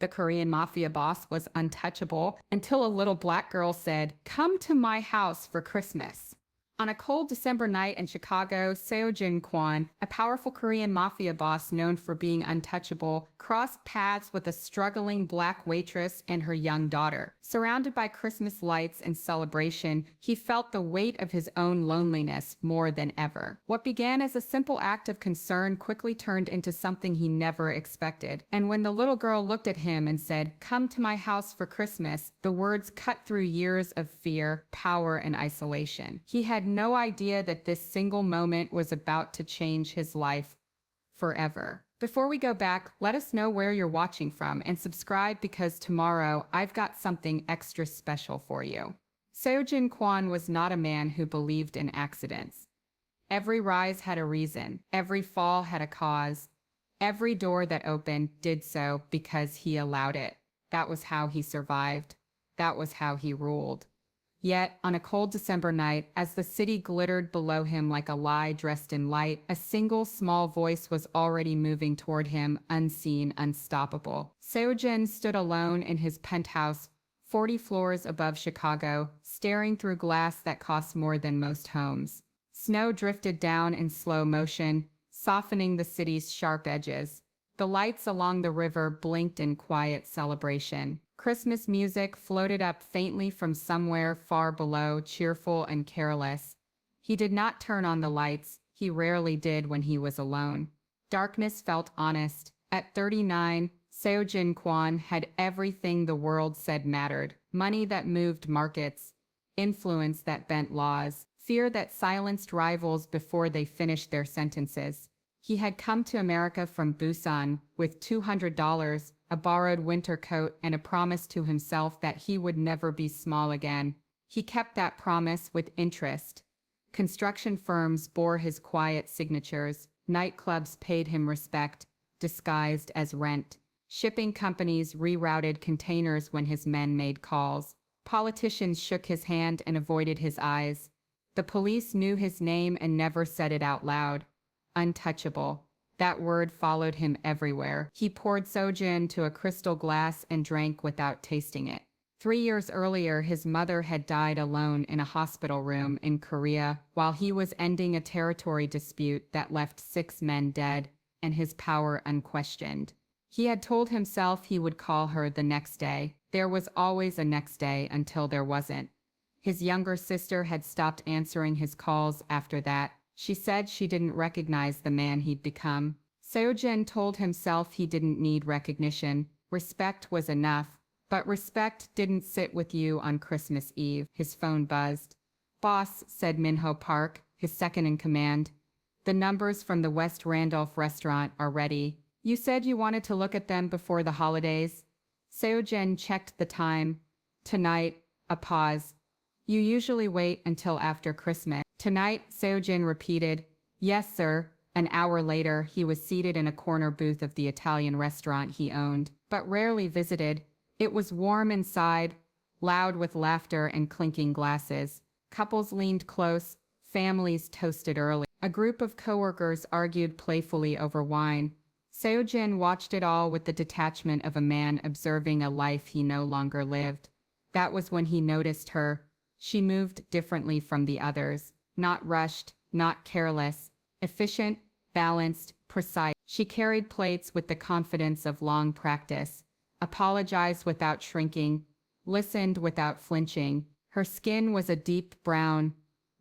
The Korean Mafia boss was untouchable until a little black girl said, "Come to my house for Christmas." On a cold December night in Chicago, Seo-Jin Kwon, a powerful Korean mafia boss known for being untouchable, crossed paths with a struggling black waitress and her young daughter. Surrounded by Christmas lights and celebration, he felt the weight of his own loneliness more than ever. What began as a simple act of concern quickly turned into something he never expected. And when the little girl looked at him and said, "Come to my house for Christmas," the words cut through years of fear, power, and isolation. He had no idea that this single moment was about to change his life forever. Before we go back, let us know where you're watching from and subscribe because tomorrow I've got something extra special for you. Seo-Jin Kwon was not a man who believed in accidents. Every rise had a reason. Every fall had a cause. Every door that opened did so because he allowed it. That was how he survived. That was how he ruled. Yet, on a cold December night, as the city glittered below him like a lie dressed in light, a single small voice was already moving toward him, unseen, unstoppable. Seo-Jin stood alone in his penthouse, 40 floors above Chicago, staring through glass that cost more than most homes. Snow drifted down in slow motion, softening the city's sharp edges. The lights along the river blinked in quiet celebration. Christmas music floated up faintly from somewhere far below, cheerful and careless. He did not turn on the lights. He rarely did when he was alone. Darkness felt honest. At 39, Seo-Jin Kwon had everything the world said mattered. Money that moved markets, influence that bent laws, fear that silenced rivals before they finished their sentences. He had come to America from Busan with $200, a borrowed winter coat, and a promise to himself that he would never be small again. He kept that promise with interest. Construction firms bore his quiet signatures. Nightclubs paid him respect, disguised as rent. Shipping companies rerouted containers when his men made calls. Politicians shook his hand and avoided his eyes. The police knew his name and never said it out loud. Untouchable. That word followed him everywhere. He poured soju into a crystal glass and drank without tasting it. 3 years earlier, his mother had died alone in a hospital room in Korea while he was ending a territory dispute that left 6 men dead and his power unquestioned. He had told himself he would call her the next day. There was always a next day until there wasn't. His younger sister had stopped answering his calls after that. She said she didn't recognize the man he'd become. Seo-Jin told himself he didn't need recognition. Respect was enough. But respect didn't sit with you on Christmas Eve. His phone buzzed. "Boss," said Minho Park, his second in command. "The numbers from the West Randolph restaurant are ready. You said you wanted to look at them before the holidays." Seo-Jin checked the time. "Tonight," a pause. "You usually wait until after Christmas." "Tonight," Seo-Jin repeated. "Yes, sir." An hour later, he was seated in a corner booth of the Italian restaurant he owned, but rarely visited. It was warm inside, loud with laughter and clinking glasses. Couples leaned close, families toasted early. A group of coworkers argued playfully over wine. Seo-Jin watched it all with the detachment of a man observing a life he no longer lived. That was when he noticed her. She moved differently from the others. Not rushed, not careless, efficient, balanced, precise. She carried plates with the confidence of long practice, apologized without shrinking, listened without flinching. Her skin was a deep brown,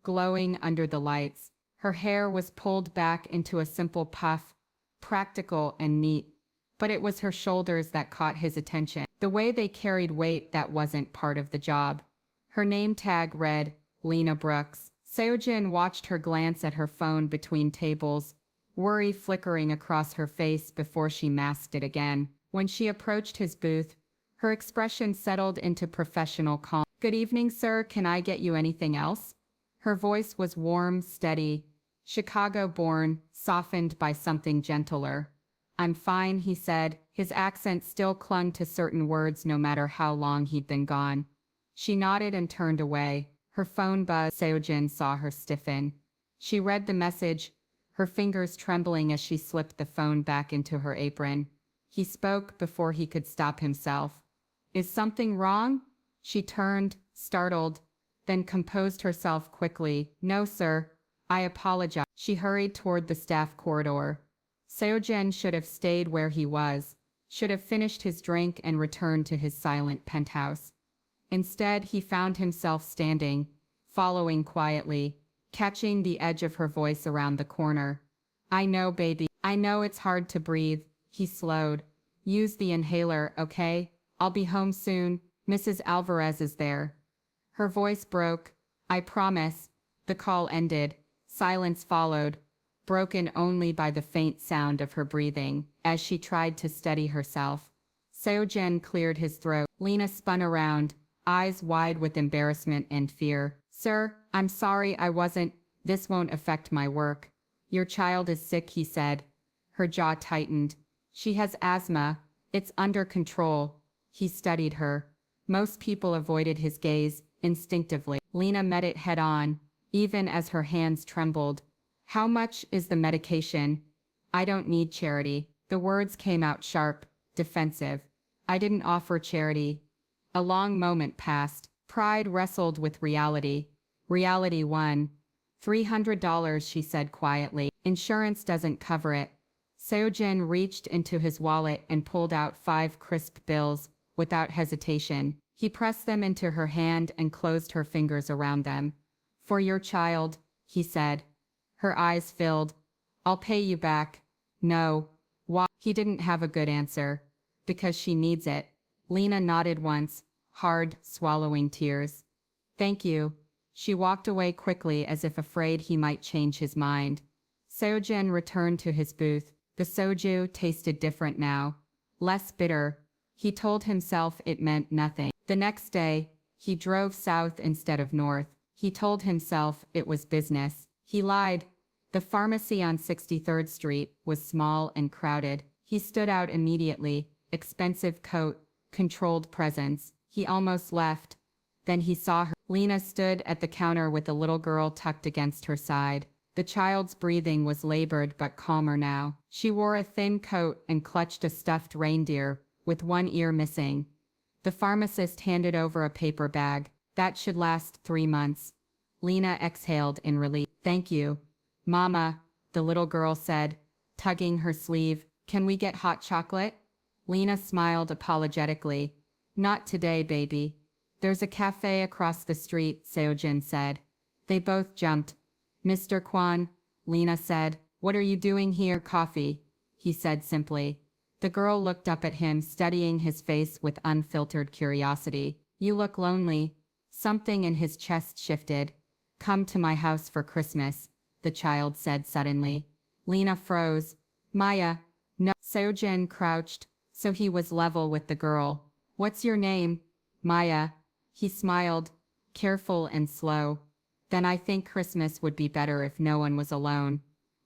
glowing under the lights. Her hair was pulled back into a simple puff, practical and neat. But it was her shoulders that caught his attention. The way they carried weight that wasn't part of the job. Her name tag read, Lena Brooks. Seo-Jin watched her glance at her phone between tables, worry flickering across her face before she masked it again. When she approached his booth, her expression settled into professional calm. "Good evening, sir. Can I get you anything else?" Her voice was warm, steady, Chicago-born, softened by something gentler. "I'm fine," he said. His accent still clung to certain words no matter how long he'd been gone. She nodded and turned away. Her phone buzzed. Seo-Jin saw her stiffen. She read the message, her fingers trembling as she slipped the phone back into her apron. He spoke before he could stop himself. Is something wrong? She turned, startled, then composed herself quickly. No, sir. I apologize. She hurried toward the staff corridor. Seo-Jin should have stayed where he was, should have finished his drink and returned to his silent penthouse. Instead, he found himself standing, following quietly, catching the edge of her voice around the corner. I know, baby. I know it's hard to breathe. He slowed. Use the inhaler, okay? I'll be home soon. Mrs. Alvarez is there. Her voice broke. I promise. The call ended. Silence followed, broken only by the faint sound of her breathing, as she tried to steady herself. Seo-Jin cleared his throat. Lena spun around, eyes wide with embarrassment and fear. Sir, I'm sorry I wasn't. This won't affect my work. Your child is sick, he said. Her jaw tightened. She has asthma. It's under control. He studied her. Most people avoided his gaze, instinctively. Lena met it head on, even as her hands trembled. How much is the medication? I don't need charity. The words came out sharp, defensive. I didn't offer charity. A long moment passed. Pride wrestled with reality. Reality won. $300, she said quietly. Insurance doesn't cover it. Seo-Jin reached into his wallet and pulled out 5 crisp bills, without hesitation. He pressed them into her hand and closed her fingers around them. For your child, he said. Her eyes filled. I'll pay you back. No. Why? He didn't have a good answer. Because she needs it. Lena nodded once, hard, swallowing tears. Thank you. She walked away quickly as if afraid he might change his mind. Seo-Jin returned to his booth. The soju tasted different now. Less bitter. He told himself it meant nothing. The next day, he drove south instead of north. He told himself it was business. He lied. The pharmacy on 63rd Street was small and crowded. He stood out immediately. Expensive coat, controlled presence. He almost left. Then he saw her. Lena stood at the counter with the little girl tucked against her side. The child's breathing was labored but calmer now. She wore a thin coat and clutched a stuffed reindeer, with one ear missing. The pharmacist handed over a paper bag. That should last 3 months. Lena exhaled in relief. Thank you. Mama, the little girl said, tugging her sleeve. Can we get hot chocolate? Lena smiled apologetically. Not today, baby. There's a cafe across the street, Seo-Jin said. They both jumped. Mr. Kwon, Lena said. What are you doing here? Coffee, he said simply. The girl looked up at him, studying his face with unfiltered curiosity. You look lonely. Something in his chest shifted. Come to my house for Christmas, the child said suddenly. Lena froze. Maya. No. Seo-Jin crouched, so he was level with the girl. What's your name? Maya. He smiled, careful and slow. Then I think Christmas would be better if no one was alone.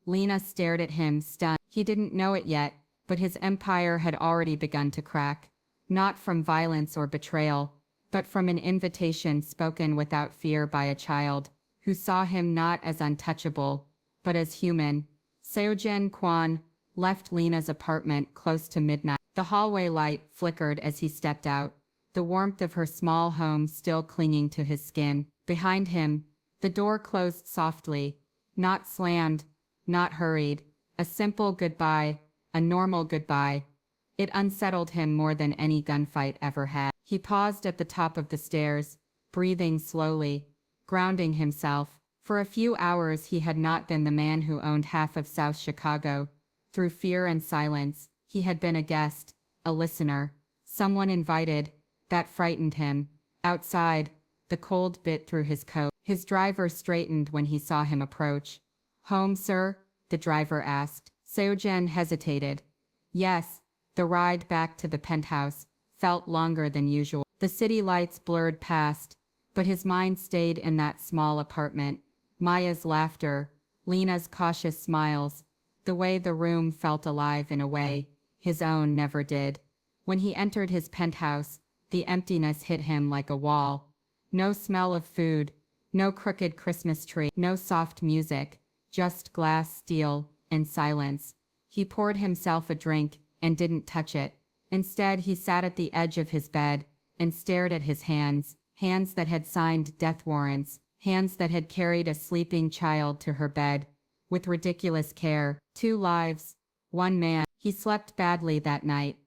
Lena stared at him, stunned. He didn't know it yet, but his empire had already begun to crack. Not from violence or betrayal, but from an invitation spoken without fear by a child, who saw him not as untouchable, but as human. Seo-Jin Kwon left Lena's apartment close to midnight. The hallway light flickered as he stepped out, the warmth of her small home still clinging to his skin. Behind him, the door closed softly, not slammed, not hurried. A simple goodbye, a normal goodbye. It unsettled him more than any gunfight ever had. He paused at the top of the stairs, breathing slowly, grounding himself. For a few hours he had not been the man who owned half of South Chicago. Through fear and silence, he had been a guest, a listener, someone invited. That frightened him. Outside, the cold bit through his coat. His driver straightened when he saw him approach. Home, sir? The driver asked. Seo-Jin hesitated. Yes. The ride back to the penthouse felt longer than usual. The city lights blurred past, but his mind stayed in that small apartment. Maya's laughter, Lena's cautious smiles, the way the room felt alive in a way his own never did. When he entered his penthouse, the emptiness hit him like a wall. No smell of food, no crooked Christmas tree, no soft music, just glass, steel, and silence. He poured himself a drink, and didn't touch it. Instead, he sat at the edge of his bed and stared at his hands, hands that had signed death warrants, hands that had carried a sleeping child to her bed. With ridiculous care, 2 lives, 1 man. He slept badly that night.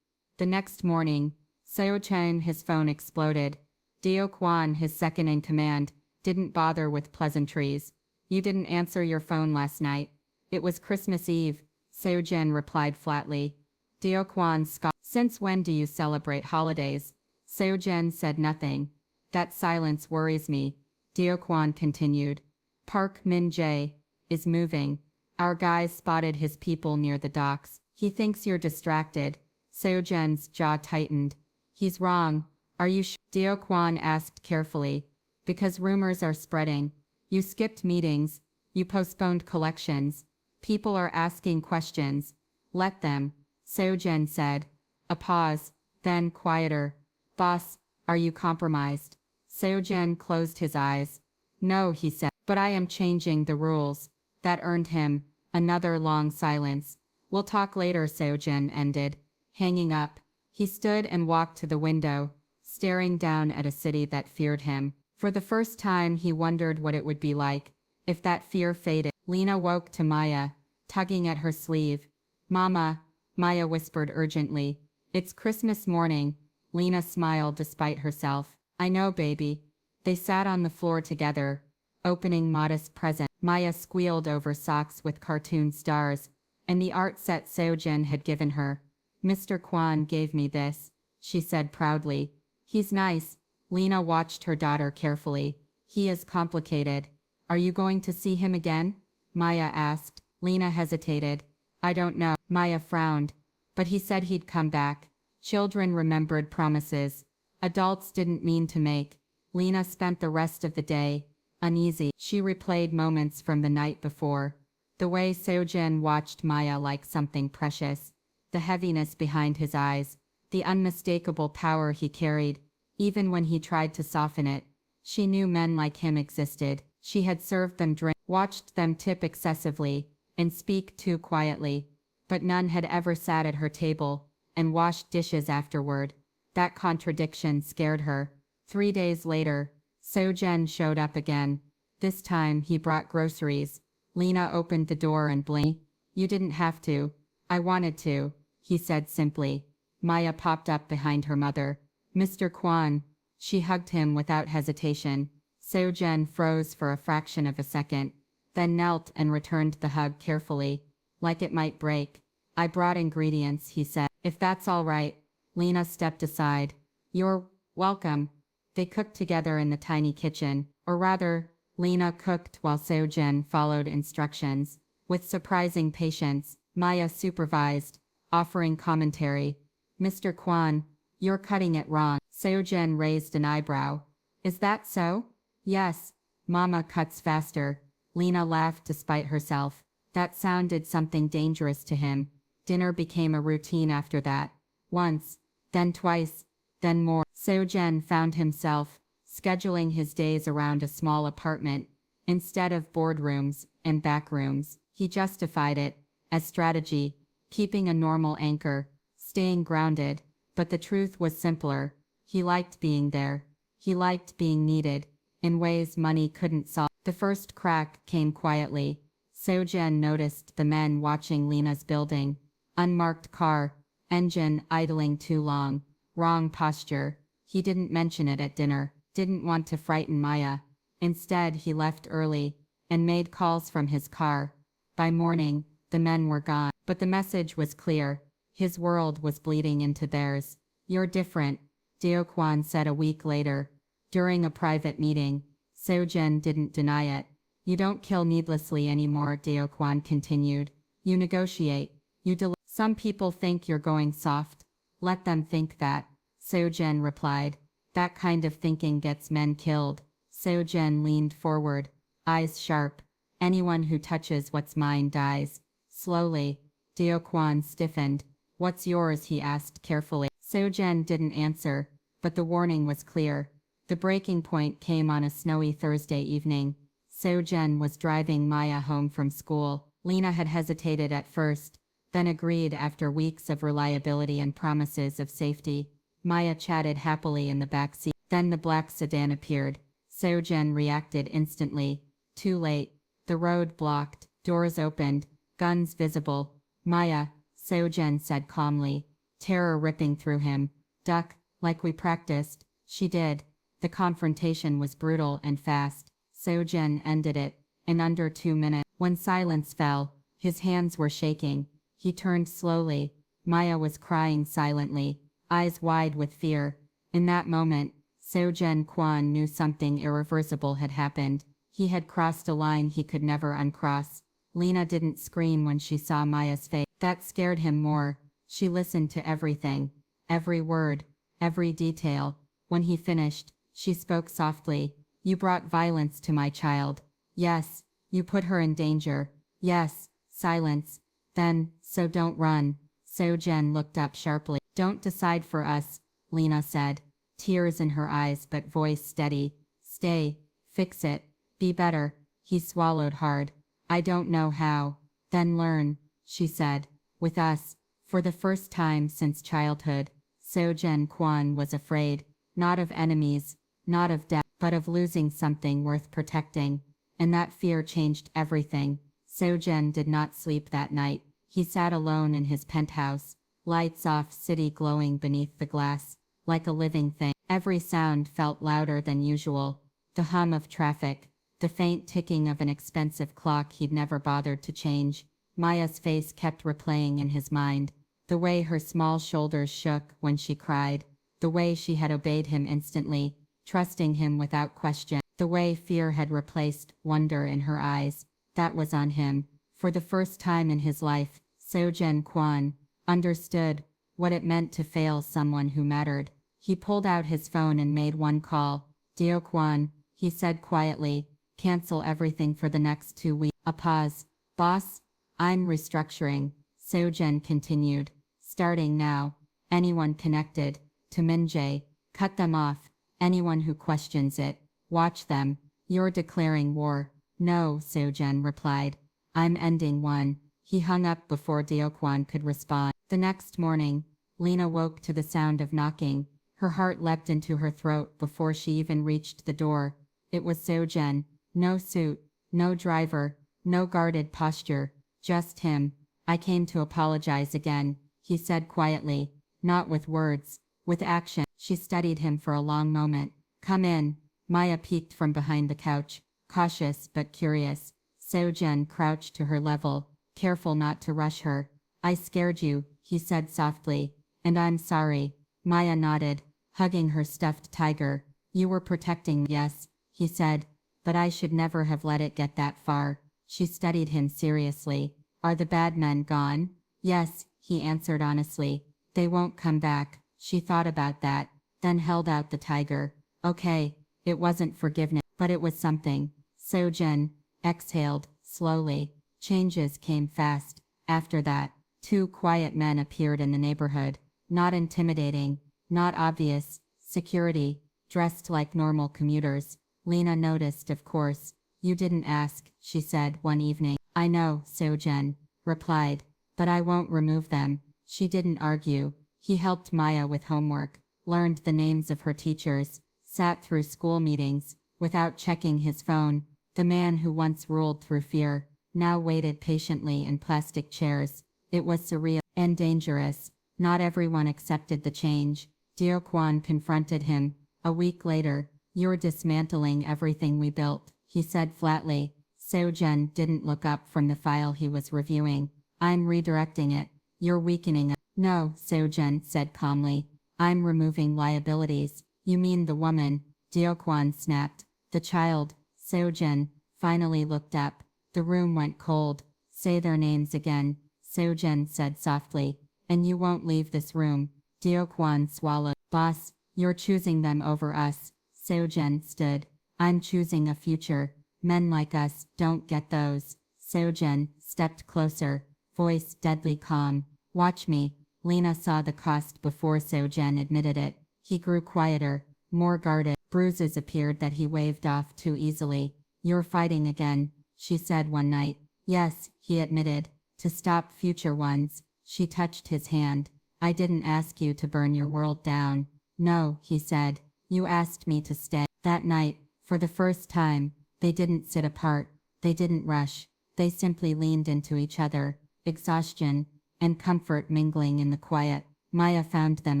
The next morning, Seo-Jin, his phone exploded. Seo Kwon, his second in command, didn't bother with pleasantries. You didn't answer your phone last night. It was Christmas Eve, Seo-Jin replied flatly. Seo Kwon scoffed. Since when do you celebrate holidays? Seo-Jin said nothing. That silence worries me, Seo Kwon continued. Park Min-jae is moving. Our guys spotted his people near the docks. He thinks you're distracted. Seo-Jin's jaw tightened. He's wrong. Are you sure? Seo Kwon asked carefully. Because rumors are spreading. You skipped meetings. You postponed collections. People are asking questions. Let them, Seo-Jin said. A pause, then quieter. Boss, are you compromised? Seo-Jin closed his eyes. No, he said, but I am changing the rules. That earned him another long silence. We'll talk later, Seo-Jin ended. Hanging up, he stood and walked to the window, staring down at a city that feared him. For the first time he wondered what it would be like if that fear faded. Lena woke to Maya, tugging at her sleeve. Mama, Maya whispered urgently. It's Christmas morning. Lena smiled despite herself. I know, baby. They sat on the floor together, opening modest presents. Maya squealed over socks with cartoon stars, and the art set Seo-Jin had given her. Mr. Kwon gave me this, she said proudly. He's nice. Lena watched her daughter carefully. He is complicated. Are you going to see him again? Maya asked. Lena hesitated. I don't know. Maya frowned. But he said he'd come back. Children remembered promises. Adults didn't mean to make. Lena spent the rest of the day uneasy. She replayed moments from the night before. The way Seo-Jin watched Maya like something precious. The heaviness behind his eyes. The unmistakable power he carried. Even when he tried to soften it. She knew men like him existed. She had served them drink, watched them tip excessively, and speak too quietly. But none had ever sat at her table and washed dishes afterward. That contradiction scared her. 3 days later, Seo-Jin showed up again. This time he brought groceries. Lena opened the door and blinked. You didn't have to. I wanted to, he said simply. Maya popped up behind her mother. Mr. Kwon. She hugged him without hesitation. Seo-Jin froze for a fraction of a second, then knelt and returned the hug carefully, like it might break. I brought ingredients, he said. If that's all right. Lena stepped aside. You're welcome. They cooked together in the tiny kitchen, or rather, Lena cooked while Seo-Jin followed instructions. With surprising patience, Maya supervised, offering commentary. Mr. Kwon, you're cutting it wrong. Seo-Jin raised an eyebrow. Is that so? Yes. Mama cuts faster. Lena laughed despite herself. That sounded something dangerous to him. Dinner became a routine after that. Once, then twice, then more. Seo-Jin found himself scheduling his days around a small apartment. Instead of boardrooms and back rooms, he justified it as strategy, keeping a normal anchor, staying grounded. But the truth was simpler. He liked being there. He liked being needed, in ways money couldn't solve. The first crack came quietly. Seo-Jin noticed the men watching Lena's building. Unmarked car, engine idling too long, wrong posture. He didn't mention it at dinner, didn't want to frighten Maya. Instead, he left early and made calls from his car. By morning, the men were gone, but the message was clear. His world was bleeding into theirs. You're different, Seo Kwon said a week later. During a private meeting, Seo-Jin didn't deny it. You don't kill needlessly anymore, Seo Kwon continued. You negotiate. You delay. Some people think you're going soft. Let them think that, Seo-Jin replied. That kind of thinking gets men killed. Seo-Jin leaned forward, eyes sharp. Anyone who touches what's mine dies. Slowly, Seo Kwon stiffened. What's yours? He asked carefully. Seo-Jin didn't answer, but the warning was clear. The breaking point came on a snowy Thursday evening. Seo-Jin was driving Maya home from school. Lena had hesitated at first, then agreed after weeks of reliability and promises of safety. Maya chatted happily in the back seat. Then the black sedan appeared. Seo-Jin reacted instantly. Too late. The road blocked, doors opened, guns visible. Maya, Seo-Jin said calmly, terror ripping through him. Duck, like we practiced. She did. The confrontation was brutal and fast. Seo-Jin ended it in under 2 minutes. When silence fell, his hands were shaking. He turned slowly. Maya was crying silently, eyes wide with fear. In that moment, Seo-Jin Kwon knew something irreversible had happened. He had crossed a line he could never uncross. Lena didn't scream when she saw Maya's face. That scared him more. She listened to everything. Every word. Every detail. When he finished, she spoke softly. You brought violence to my child. Yes. You put her in danger. Yes. Silence. Then, so don't run. Seo-Jin looked up sharply. Don't decide for us, Lena said. Tears in her eyes but voice steady. Stay. Fix it. Be better. He swallowed hard. I don't know how. Then learn, she said. With us. For the first time since childhood, Seo-Jin Kwon was afraid. Not of enemies. Not of death. But of losing something worth protecting. And that fear changed everything. Seo-Jin did not sleep that night. He sat alone in his penthouse. Lights off, city glowing beneath the glass. Like a living thing. Every sound felt louder than usual. The hum of traffic. The faint ticking of an expensive clock he'd never bothered to change. Maya's face kept replaying in his mind. The way her small shoulders shook when she cried. The way she had obeyed him instantly, trusting him without question. The way fear had replaced wonder in her eyes. That was on him. For the first time in his life, Seo-Jin Kwon understood what it meant to fail someone who mattered. He pulled out his phone and made one call. Dear Kwon, he said quietly, cancel everything for the next 2 weeks. A pause. Boss? I'm restructuring, Seo-Jin continued. Starting now. Anyone connected to Min-jae, cut them off. Anyone who questions it, watch them. You're declaring war. No, Seo-Jin replied. I'm ending one. He hung up before Deokwon could respond. The next morning, Lena woke to the sound of knocking. Her heart leapt into her throat before she even reached the door. It was Seo-Jin. No suit, no driver, no guarded posture, just him. I came to apologize again, he said quietly, not with words, with action. She studied him for a long moment. Come in. Maya peeked from behind the couch, cautious but curious. Seo-Jin crouched to her level, careful not to rush her. I scared you, he said softly, and I'm sorry. Maya nodded, hugging her stuffed tiger. You were protecting me. Yes, he said, but I should never have let it get that far. She studied him seriously. Are the bad men gone? Yes, he answered honestly. They won't come back. She thought about that, then held out the tiger. Okay, it wasn't forgiveness, but it was something. Seo-Jin exhaled, slowly. Changes came fast. After that, 2 quiet men appeared in the neighborhood. Not intimidating, not obvious. Security, dressed like normal commuters. Lena noticed, of course. You didn't ask, she said one evening. I know, Seo-Jin replied, but I won't remove them. She didn't argue. He helped Maya with homework, learned the names of her teachers, sat through school meetings, without checking his phone. The man who once ruled through fear, now waited patiently in plastic chairs. It was surreal and dangerous. Not everyone accepted the change. Dear Kwon confronted him. A week later, you're dismantling everything we built, he said flatly. Seo-Jin didn't look up from the file he was reviewing. I'm redirecting it. You're weakening it. No, Seo-Jin said calmly. I'm removing liabilities. You mean the woman? Deokwon snapped. The child. Seo-Jin finally looked up. The room went cold. Say their names again, Seo-Jin said softly. And you won't leave this room. Deokwon swallowed. Boss, you're choosing them over us. Seo-Jin stood. I'm choosing a future. Men like us don't get those. Seo-Jin stepped closer, voice deadly calm. Watch me. Lena saw the cost before Seo-Jin admitted it. He grew quieter, more guarded. Bruises appeared that he waved off too easily. You're fighting again, she said one night. Yes, he admitted, to stop future ones. She touched his hand. I didn't ask you to burn your world down. No, he said. You asked me to stay. That night, for the first time, they didn't sit apart. They didn't rush. They simply leaned into each other, exhaustion and comfort mingling in the quiet. Maya found them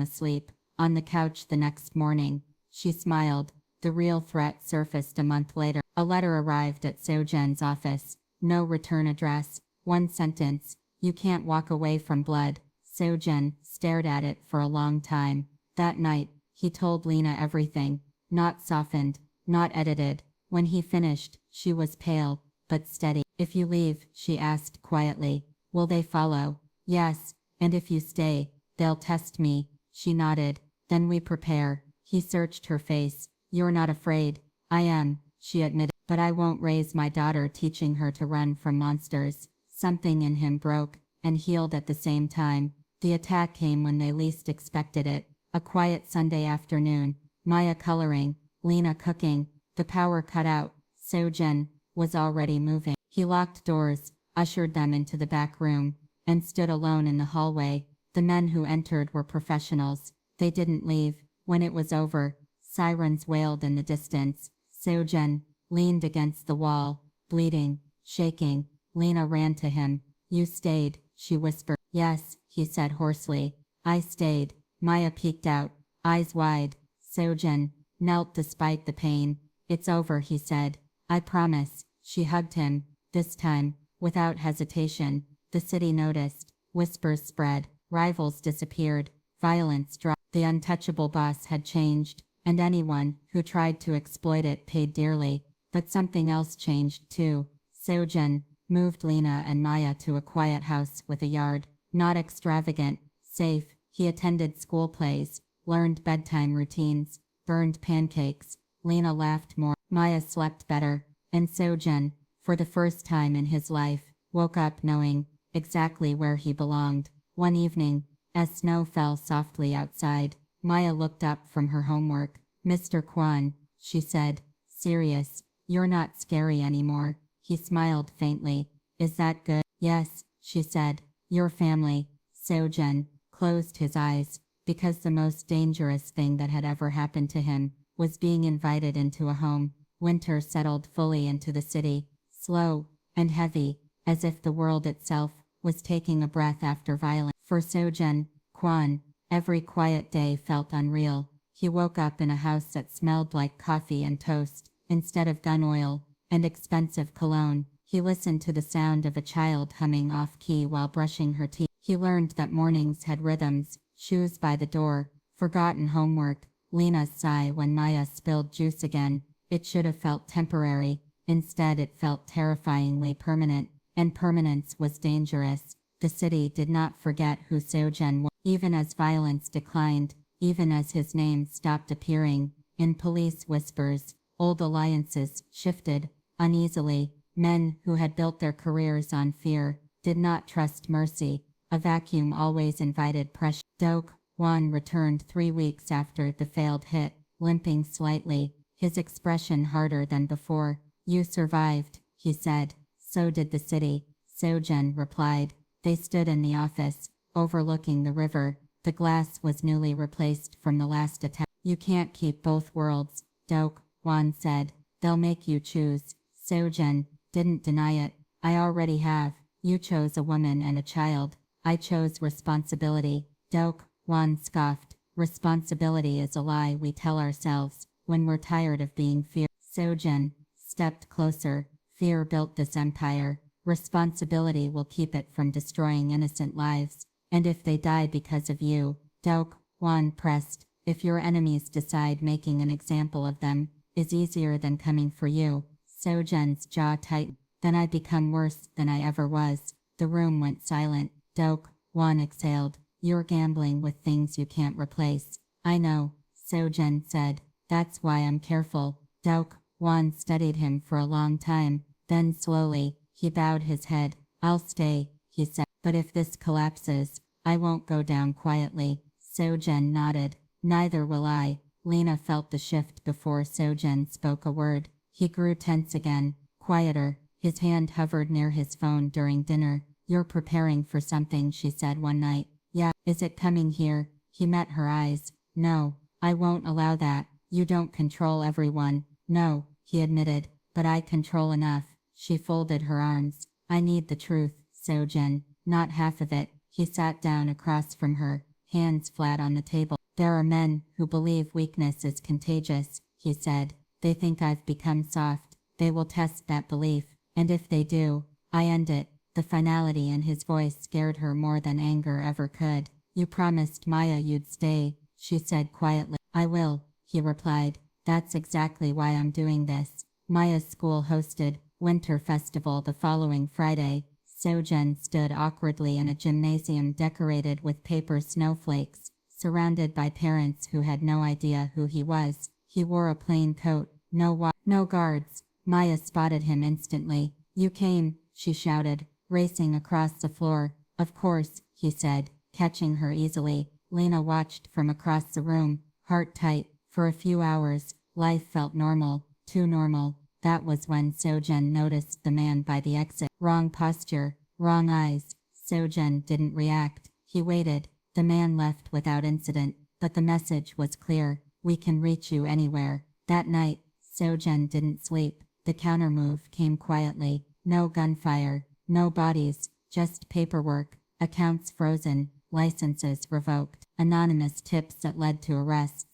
asleep, on the couch the next morning. She smiled. The real threat surfaced a month later. A letter arrived at Seo-Jin's office. No return address. One sentence. You can't walk away from blood. Seo-Jin stared at it for a long time. That night, he told Lena everything. Not softened, not edited. When he finished, she was pale, but steady. If you leave, she asked quietly, will they follow? Yes, and if you stay, they'll test me. She nodded. Then we prepare. He searched her face. You're not afraid. I am, she admitted. But I won't raise my daughter teaching her to run from monsters. Something in him broke and healed at the same time. The attack came when they least expected it. A quiet Sunday afternoon. Maya coloring, Lena cooking. The power cut out. Seo-Jin was already moving. He locked doors, ushered them into the back room, and stood alone in the hallway. The men who entered were professionals. They didn't leave. When it was over, sirens wailed in the distance. Seo-Jin leaned against the wall, bleeding, shaking. Lena ran to him. You stayed, she whispered. Yes, he said hoarsely. I stayed. Maya peeked out, eyes wide. Seo-Jin knelt despite the pain. It's over, he said. I promise. She hugged him, this time, without hesitation. The city noticed. Whispers spread. Rivals disappeared. Violence dropped. The untouchable boss had changed, and anyone who tried to exploit it paid dearly. But something else changed too. Seo-Jin moved Lena and Maya to a quiet house with a yard. Not extravagant, safe. He attended school plays, learned bedtime routines, burned pancakes. Lena laughed more. Maya slept better. And Seo-Jin, for the first time in his life, woke up knowing exactly where he belonged. One evening, as snow fell softly outside, Maya looked up from her homework. Mr. Kwon, she said, serious. You're not scary anymore. He smiled faintly. Is that good? Yes, she said. Your family. Seo-Jin closed his eyes, because the most dangerous thing that had ever happened to him was being invited into a home. Winter settled fully into the city, slow and heavy, as if the world itself was taking a breath after violence. For Seo-Jin Kwon, every quiet day felt unreal. He woke up in a house that smelled like coffee and toast, instead of gun oil and expensive cologne. He listened to the sound of a child humming off-key while brushing her teeth. He learned that mornings had rhythms, shoes by the door, forgotten homework, Lena's sigh when Maya spilled juice again. It should have felt temporary. Instead it felt terrifyingly permanent, and permanence was dangerous. The city did not forget who Seo-Jin was. Even as violence declined, even as his name stopped appearing in police whispers, old alliances shifted uneasily. Men who had built their careers on fear did not trust mercy. A vacuum always invited pressure. Do-Kwon returned 3 weeks after the failed hit, limping slightly, his expression harder than before. You survived, he said. So did the city, Seo-Jin replied. They stood in the office, overlooking the river. The glass was newly replaced from the last attack. You can't keep both worlds, Do-Kwon said. They'll make you choose. Seo-Jin didn't deny it. I already have. You chose a woman and a child. I chose responsibility. Do-Kwon scoffed. Responsibility is a lie we tell ourselves when we're tired of being feared. Seo-Jin stepped closer. Fear built this empire. Responsibility will keep it from destroying innocent lives. And if they die because of you, Do-Kwon pressed, if your enemies decide making an example of them is easier than coming for you. Seo-Jin's jaw tightened. Then I become worse than I ever was. The room went silent. Do-Kwon exhaled. You're gambling with things you can't replace. I know, Seo-Jin said. That's why I'm careful. Do-Kwon studied him for a long time. Then slowly, he bowed his head. I'll stay, he said. But if this collapses, I won't go down quietly. Seo-Jin nodded. Neither will I. Lena felt the shift before Seo-Jin spoke a word. He grew tense again, quieter. His hand hovered near his phone during dinner. You're preparing for something, she said one night. Yeah, is it coming here? He met her eyes. No, I won't allow that. You don't control everyone. No, he admitted, but I control enough. She folded her arms. I need the truth, Seo-Jin, not half of it. He sat down across from her, hands flat on the table. There are men who believe weakness is contagious, he said. They think I've become soft. They will test that belief, and if they do, I end it. The finality in his voice scared her more than anger ever could. You promised Maya you'd stay, she said quietly. I will, he replied. That's exactly why I'm doing this. Maya's school hosted Winter Festival the following Friday. Seo-Jin stood awkwardly in a gymnasium decorated with paper snowflakes, surrounded by parents who had no idea who he was. He wore a plain coat, no guards. Maya spotted him instantly. You came, she shouted, racing across the floor. Of course, he said, catching her easily. Lena watched from across the room, heart tight. For a few hours, life felt normal, too normal. That was when Seo-Jin noticed the man by the exit. Wrong posture, wrong eyes. Seo-Jin didn't react. He waited. The man left without incident, but the message was clear. We can reach you anywhere. That night, Seo-Jin didn't sleep. The countermove came quietly. No gunfire, no bodies, just paperwork, accounts frozen, licenses revoked, anonymous tips that led to arrests.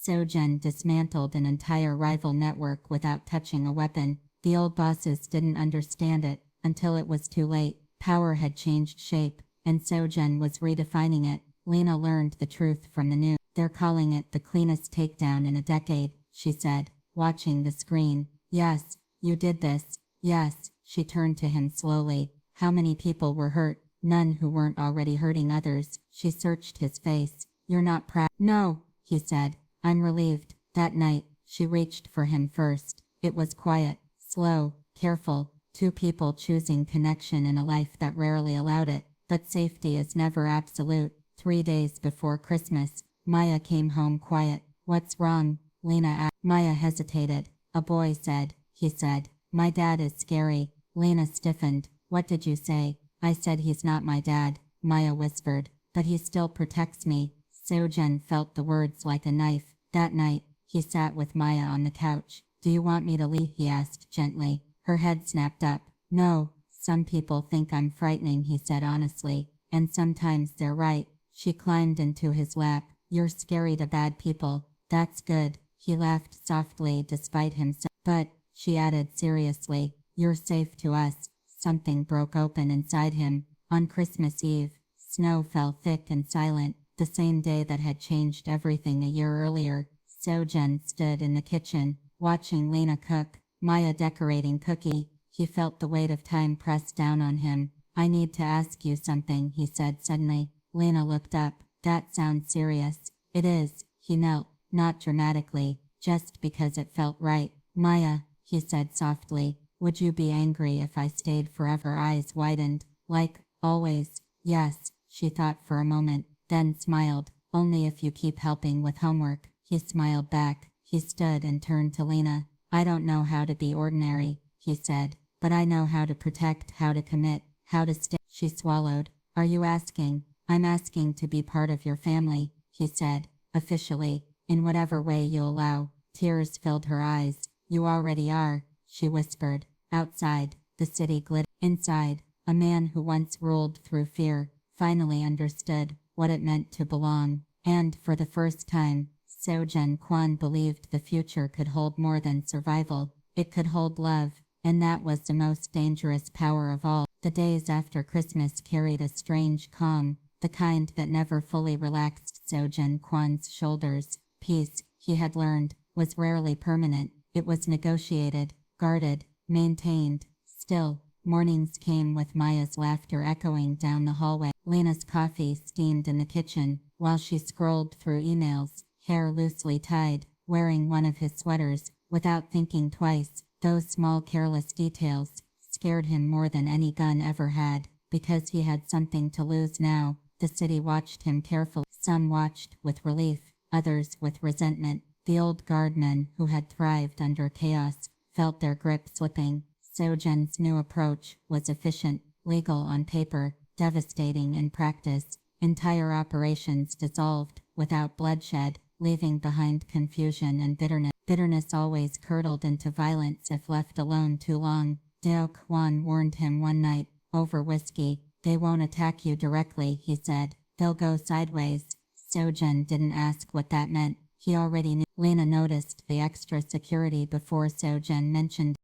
Seo-Jin dismantled an entire rival network without touching a weapon. The old bosses didn't understand it until it was too late. Power had changed shape, and Seo-Jin was redefining it. Lena learned the truth from the news. They're calling it the cleanest takedown in a decade, she said, watching the screen. Yes, you did this. Yes, she turned to him slowly. How many people were hurt? None who weren't already hurting others. She searched his face. You're not proud. No, he said. I'm relieved. That night, she reached for him first. It was quiet, slow, careful, two people choosing connection in a life that rarely allowed it. But safety is never absolute. 3 days before Christmas, Maya came home quiet. What's wrong? Lena asked. Maya hesitated. A boy said, he said. My dad is scary. Lena stiffened. What did you say? I said he's not my dad, Maya whispered. But he still protects me. Seo-Jin felt the words like a knife. That night, he sat with Maya on the couch. Do you want me to leave? He asked gently. Her head snapped up. No, some people think I'm frightening, he said honestly. And sometimes they're right. She climbed into his lap. You're scary to bad people. That's good. He laughed softly despite himself. But, she added seriously, you're safe to us. Something broke open inside him. On Christmas Eve, snow fell thick and silent. The same day that had changed everything a year earlier. Seo-Jin stood in the kitchen, watching Lena cook, Maya decorating cookie. He felt the weight of time press down on him. I need to ask you something, he said suddenly. Lena looked up. That sounds serious. It is. He knelt, not dramatically, just because it felt right. Maya, he said softly, would you be angry if I stayed forever? Eyes widened. Like, always. Yes, she thought for a moment, then smiled. Only if you keep helping with homework. He smiled back. He stood and turned to Lena. I don't know how to be ordinary, he said, but I know how to protect, how to commit, how to stay. She swallowed. Are you asking? I'm asking to be part of your family, he said, officially, in whatever way you allow. Tears filled her eyes. You already are, she whispered. Outside, the city glittered. Inside, a man who once ruled through fear, finally understood what it meant to belong. And for the first time, Seo-Jin Kwon believed the future could hold more than survival. It could hold love, and that was the most dangerous power of all. The days after Christmas carried a strange calm, the kind that never fully relaxed Seo-Jin Kwon's shoulders. Peace, he had learned, was rarely permanent. It was negotiated, guarded, maintained. Still, mornings came with Maya's laughter echoing down the hallway. Lena's coffee steamed in the kitchen, while she scrolled through emails, hair loosely tied, wearing one of his sweaters, without thinking twice. Those small careless details scared him more than any gun ever had, because he had something to lose now. The city watched him carefully. Some watched with relief, others with resentment. The old guardmen who had thrived under chaos felt their grip slipping. Seo-Jin's new approach was efficient. Legal on paper, devastating in practice. Entire operations dissolved, without bloodshed, leaving behind confusion and bitterness. Bitterness always curdled into violence if left alone too long. Seo-Kwon warned him one night, over whiskey. They won't attack you directly, he said. They'll go sideways. Seo-Jin didn't ask what that meant. He already knew. Lena noticed the extra security before Seo-Jin mentioned.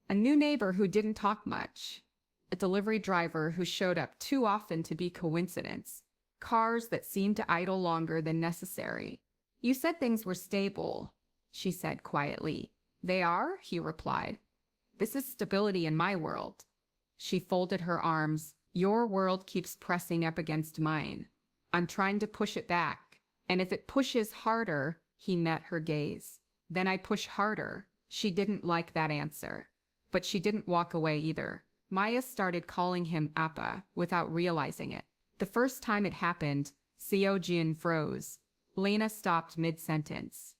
A new neighbor who didn't talk much. A delivery driver who showed up too often to be coincidence. Cars that seemed to idle longer than necessary. You said things were stable, she said quietly. They are, he replied. This is stability in my world. She folded her arms. Your world keeps pressing up against mine. I'm trying to push it back. And if it pushes harder, he met her gaze. Then I push harder. She didn't like that answer. But she didn't walk away either. Maya started calling him Appa without realizing it. The first time it happened, Seo-Jin froze. Lena stopped mid-sentence.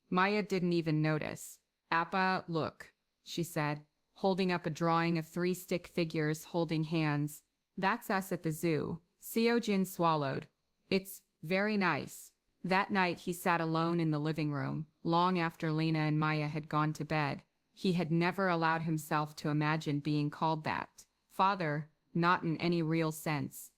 Maya didn't even notice. Appa, look, she said, holding up a drawing of 3 stick figures holding hands. That's us at the zoo. Seo-Jin swallowed. It's very nice. That night he sat alone in the living room, long after Lena and Maya had gone to bed. He had never allowed himself to imagine being called that. Father, not in any real sense.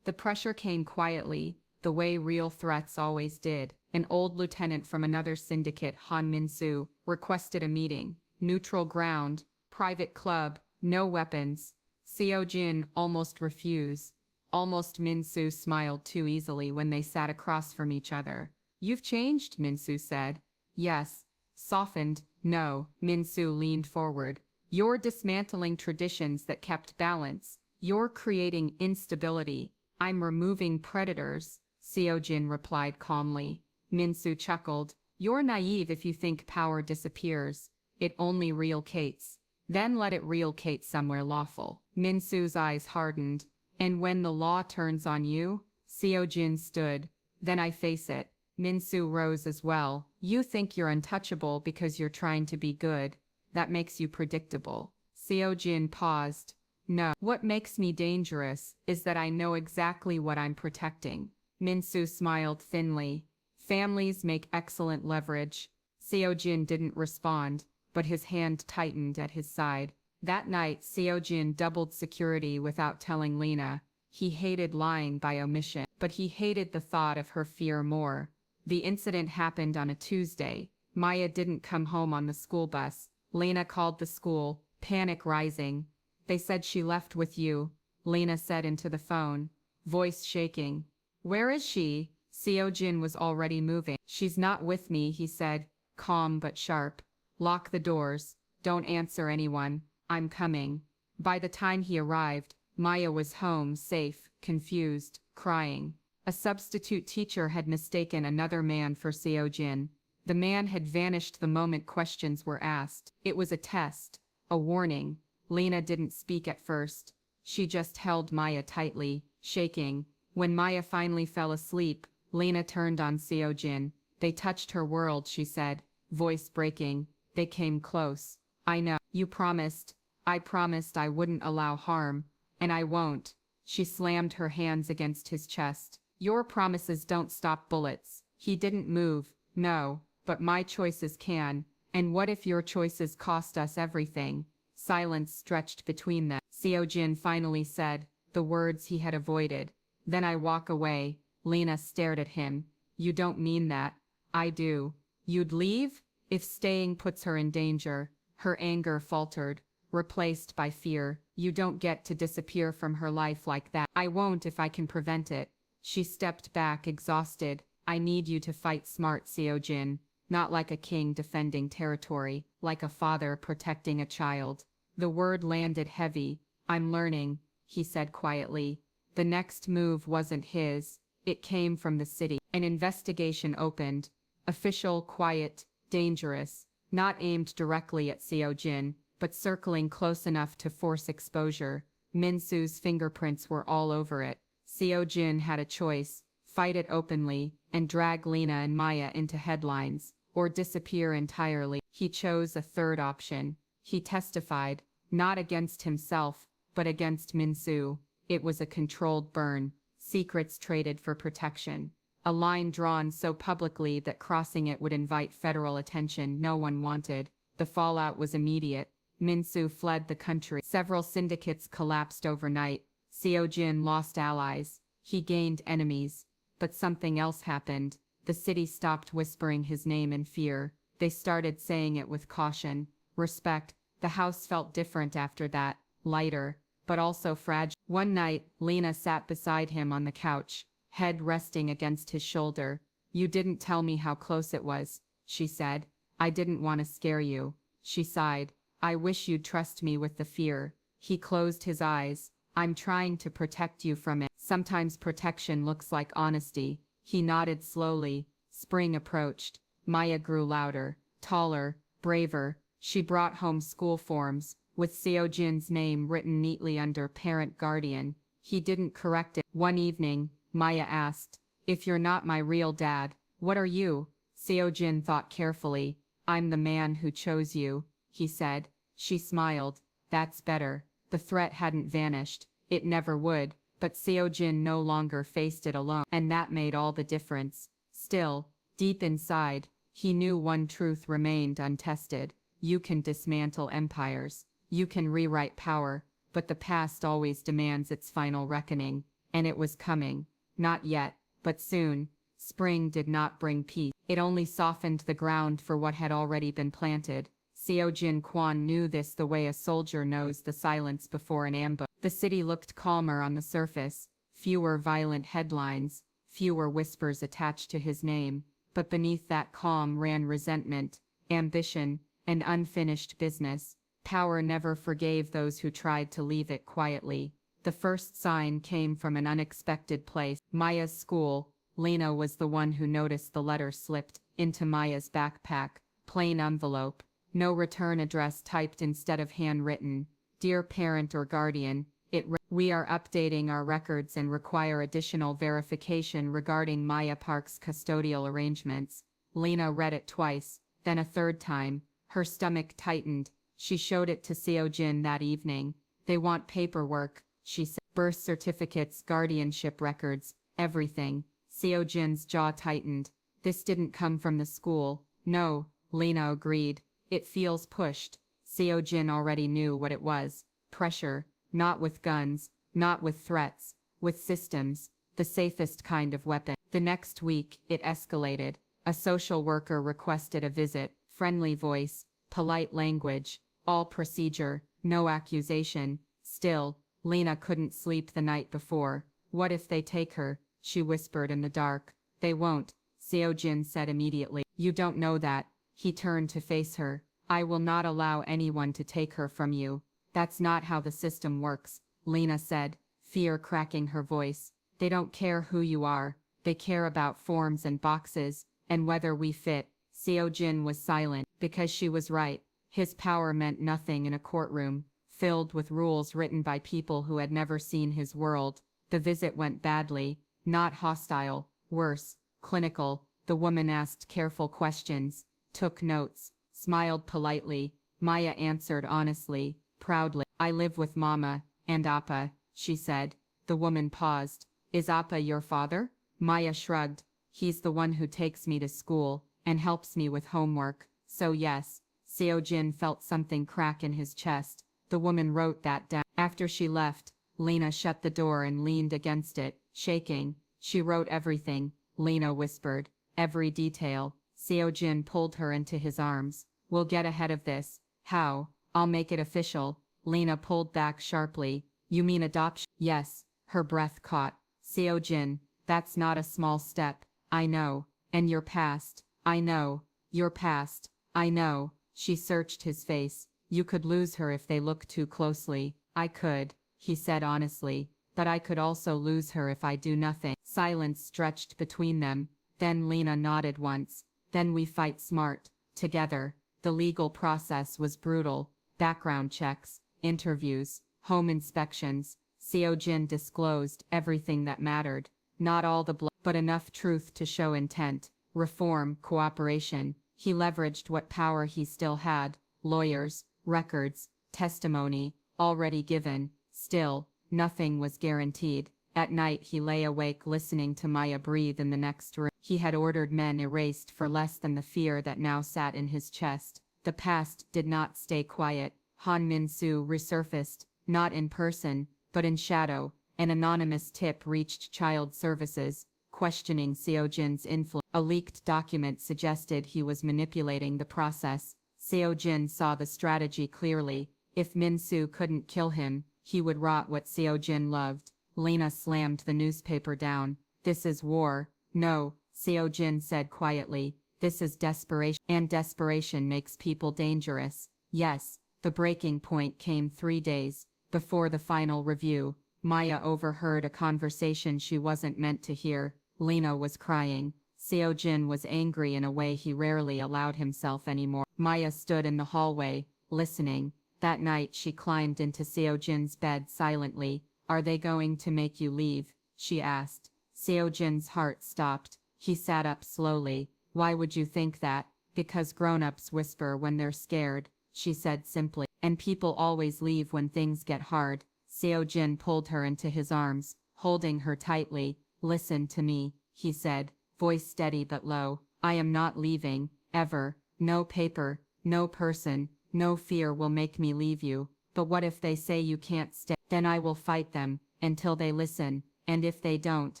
The pressure came quietly, the way real threats always did. An old lieutenant from another syndicate, Han Min-soo, requested a meeting. Neutral ground, private club, no weapons. Seo-Jin almost refused. Almost Min-soo smiled too easily when they sat across from each other. You've changed, Min-soo said. Yes. Softened. No. Min-soo leaned forward. You're dismantling traditions that kept balance. You're creating instability. I'm removing predators, Seo-Jin replied calmly. Min-soo chuckled. You're naive if you think power disappears. It only relocates. Then let it relocate somewhere lawful. Min-soo's eyes hardened. And when the law turns on you? Seo-Jin stood. Then I face it. Min-soo rose as well. You think you're untouchable because you're trying to be good. That makes you predictable. Seo-Jin paused. No. What makes me dangerous is that I know exactly what I'm protecting. Min-soo smiled thinly. Families make excellent leverage. Seo-Jin didn't respond, but his hand tightened at his side. That night, Seo-Jin doubled security without telling Lena. He hated lying by omission, but he hated the thought of her fear more. The incident happened on a Tuesday. Maya didn't come home on the school bus. Lena called the school, panic rising. They said she left with you, Lena said into the phone, voice shaking. Where is she? Seo-Jin was already moving. She's not with me, he said, calm but sharp. Lock the doors. Don't answer anyone. I'm coming. By the time he arrived, Maya was home, safe, confused, crying. A substitute teacher had mistaken another man for Seo-Jin. The man had vanished the moment questions were asked. It was a test, a warning. Lena didn't speak at first. She just held Maya tightly, shaking. When Maya finally fell asleep, Lena turned on Seo-Jin. They touched her world, she said, voice breaking. They came close. I know. You promised. I promised I wouldn't allow harm. And I won't. She slammed her hands against his chest. Your promises don't stop bullets. He didn't move. No. But my choices can. And what if your choices cost us everything? Silence stretched between them. Seo-Jin finally said, the words he had avoided. Then I walk away. Lena stared at him. You don't mean that. I do. You'd leave? If staying puts her in danger. Her anger faltered, replaced by fear. You don't get to disappear from her life like that. I won't if I can prevent it. She stepped back, exhausted. I need you to fight smart, Seo-Jin. Not like a king defending territory, like a father protecting a child. The word landed heavy. I'm learning, he said quietly. The next move wasn't his. It came from the city. An investigation opened. Official, quiet, dangerous. Not aimed directly at Seo-Jin, but circling close enough to force exposure. Min-soo's fingerprints were all over it. Seo-Jin had a choice. Fight it openly, and drag Lena and Maya into headlines, or disappear entirely. He chose a third option. He testified, not against himself, But against Min-soo, it was a controlled burn, secrets traded for protection. A line drawn so publicly that crossing it would invite federal attention no one wanted. The fallout was immediate. Min-soo fled the country. Several syndicates collapsed overnight. Seo-Jin lost allies. He gained enemies. But something else happened. The city stopped whispering his name in fear. They started saying it with caution. Respect. The house felt different after that, lighter, but also fragile. One night, Lena sat beside him on the couch, head resting against his shoulder. "You didn't tell me how close it was," she said. "I didn't want to scare you." She sighed. "I wish you'd trust me with the fear." He closed his eyes. "I'm trying to protect you from it. Sometimes protection looks like honesty." He nodded slowly. Spring approached. Maya grew louder, taller, braver. She brought home school forms, with Seo-Jin's name written neatly under parent guardian. He didn't correct it. One evening, Maya asked, "If you're not my real dad, what are you?" Seo-Jin thought carefully. "I'm the man who chose you," he said. She smiled. "That's better." The threat hadn't vanished. It never would, but Seo-Jin no longer faced it alone, and that made all the difference. Still, deep inside, he knew one truth remained untested. You can dismantle empires. You can rewrite power, but the past always demands its final reckoning, and it was coming. Not yet, but soon. Spring did not bring peace. It only softened the ground for what had already been planted. Seo-Jin Kwon knew this the way a soldier knows the silence before an ambush. The city looked calmer on the surface, fewer violent headlines, fewer whispers attached to his name, but beneath that calm ran resentment, ambition, and unfinished business. Power never forgave those who tried to leave it quietly. The first sign came from an unexpected place. Maya's school. Lena was the one who noticed the letter slipped into Maya's backpack. Plain envelope. No return address typed instead of handwritten. "Dear parent or guardian," it read. "We are updating our records and require additional verification regarding Maya Park's custodial arrangements." Lena read it twice, then a third time. Her stomach tightened. She showed it to Seo-Jin that evening. "They want paperwork," she said. "Birth certificates, guardianship records, everything." Seo-Jin's jaw tightened. "This didn't come from the school." "No," Lena agreed. "It feels pushed." Seo-Jin already knew what it was. Pressure. Not with guns, not with threats, with systems, the safest kind of weapon. The next week, it escalated. A social worker requested a visit. Friendly voice, polite language, all procedure, no accusation. Still, Lena couldn't sleep the night before. "What if they take her?" she whispered in the dark. "They won't," Seo-Jin said immediately. "You don't know that." He turned to face her. "I will not allow anyone to take her from you." "That's not how the system works," Lena said, fear cracking her voice. "They don't care who you are. They care about forms and boxes, and whether we fit." Seo-Jin was silent, because she was right. His power meant nothing in a courtroom, filled with rules written by people who had never seen his world. The visit went badly. Not hostile, worse, clinical. The woman asked careful questions, took notes, smiled politely. Maya answered honestly, proudly. "I live with Mama and Appa," she said. The woman paused. "Is Appa your father?" Maya shrugged. "He's the one who takes me to school and helps me with homework, so yes." Seo-Jin felt something crack in his chest. The woman wrote that down. After she left, Lena shut the door and leaned against it, shaking. "She wrote everything," Lena whispered. "Every detail." Seo-Jin pulled her into his arms. "We'll get ahead of this." "How?" "I'll make it official." Lena pulled back sharply. "You mean adoption?" "Yes." Her breath caught. "Seo-Jin, that's not a small step." "I know. And your past." "I know. Your past." "I know." She searched his face. "You could lose her if they look too closely." "I could," he said honestly. "But I could also lose her if I do nothing." Silence stretched between them. Then Lena nodded once. "Then we fight smart, together." The legal process was brutal. Background checks, interviews, home inspections. Seo-Jin disclosed everything that mattered. Not all the blood, but enough truth to show intent. Reform, cooperation. He leveraged what power he still had. Lawyers, records, testimony, already given. Still, nothing was guaranteed. At night he lay awake listening to Maya breathe in the next room. He had ordered men erased for less than the fear that now sat in his chest. The past did not stay quiet. Han Min-soo resurfaced, not in person, but in shadow. An anonymous tip reached Child Services, questioning Seo-Jin's influence. A leaked document suggested he was manipulating the process. Seo-Jin saw the strategy clearly. If Min-soo couldn't kill him, he would rot what Seo-Jin loved. Lena slammed the newspaper down. This is war. No, Seo-Jin said quietly. This is desperation. And desperation makes people dangerous. Yes, the breaking point came 3 days before the final review. Maya overheard a conversation she wasn't meant to hear. Lena was crying. Seo-Jin was angry in a way he rarely allowed himself anymore. Maya stood in the hallway, listening. That night she climbed into Seo-Jin's bed silently. Are they going to make you leave? She asked. Seo-Jin's heart stopped. He sat up slowly. Why would you think that? Because grown-ups whisper when they're scared, she said simply. And people always leave when things get hard. Seo-Jin pulled her into his arms, holding her tightly. Listen to me, he said, voice steady but low. I am not leaving, ever. No paper, no person, no fear will make me leave you. But what if they say you can't stay? Then I will fight them, until they listen. And if they don't,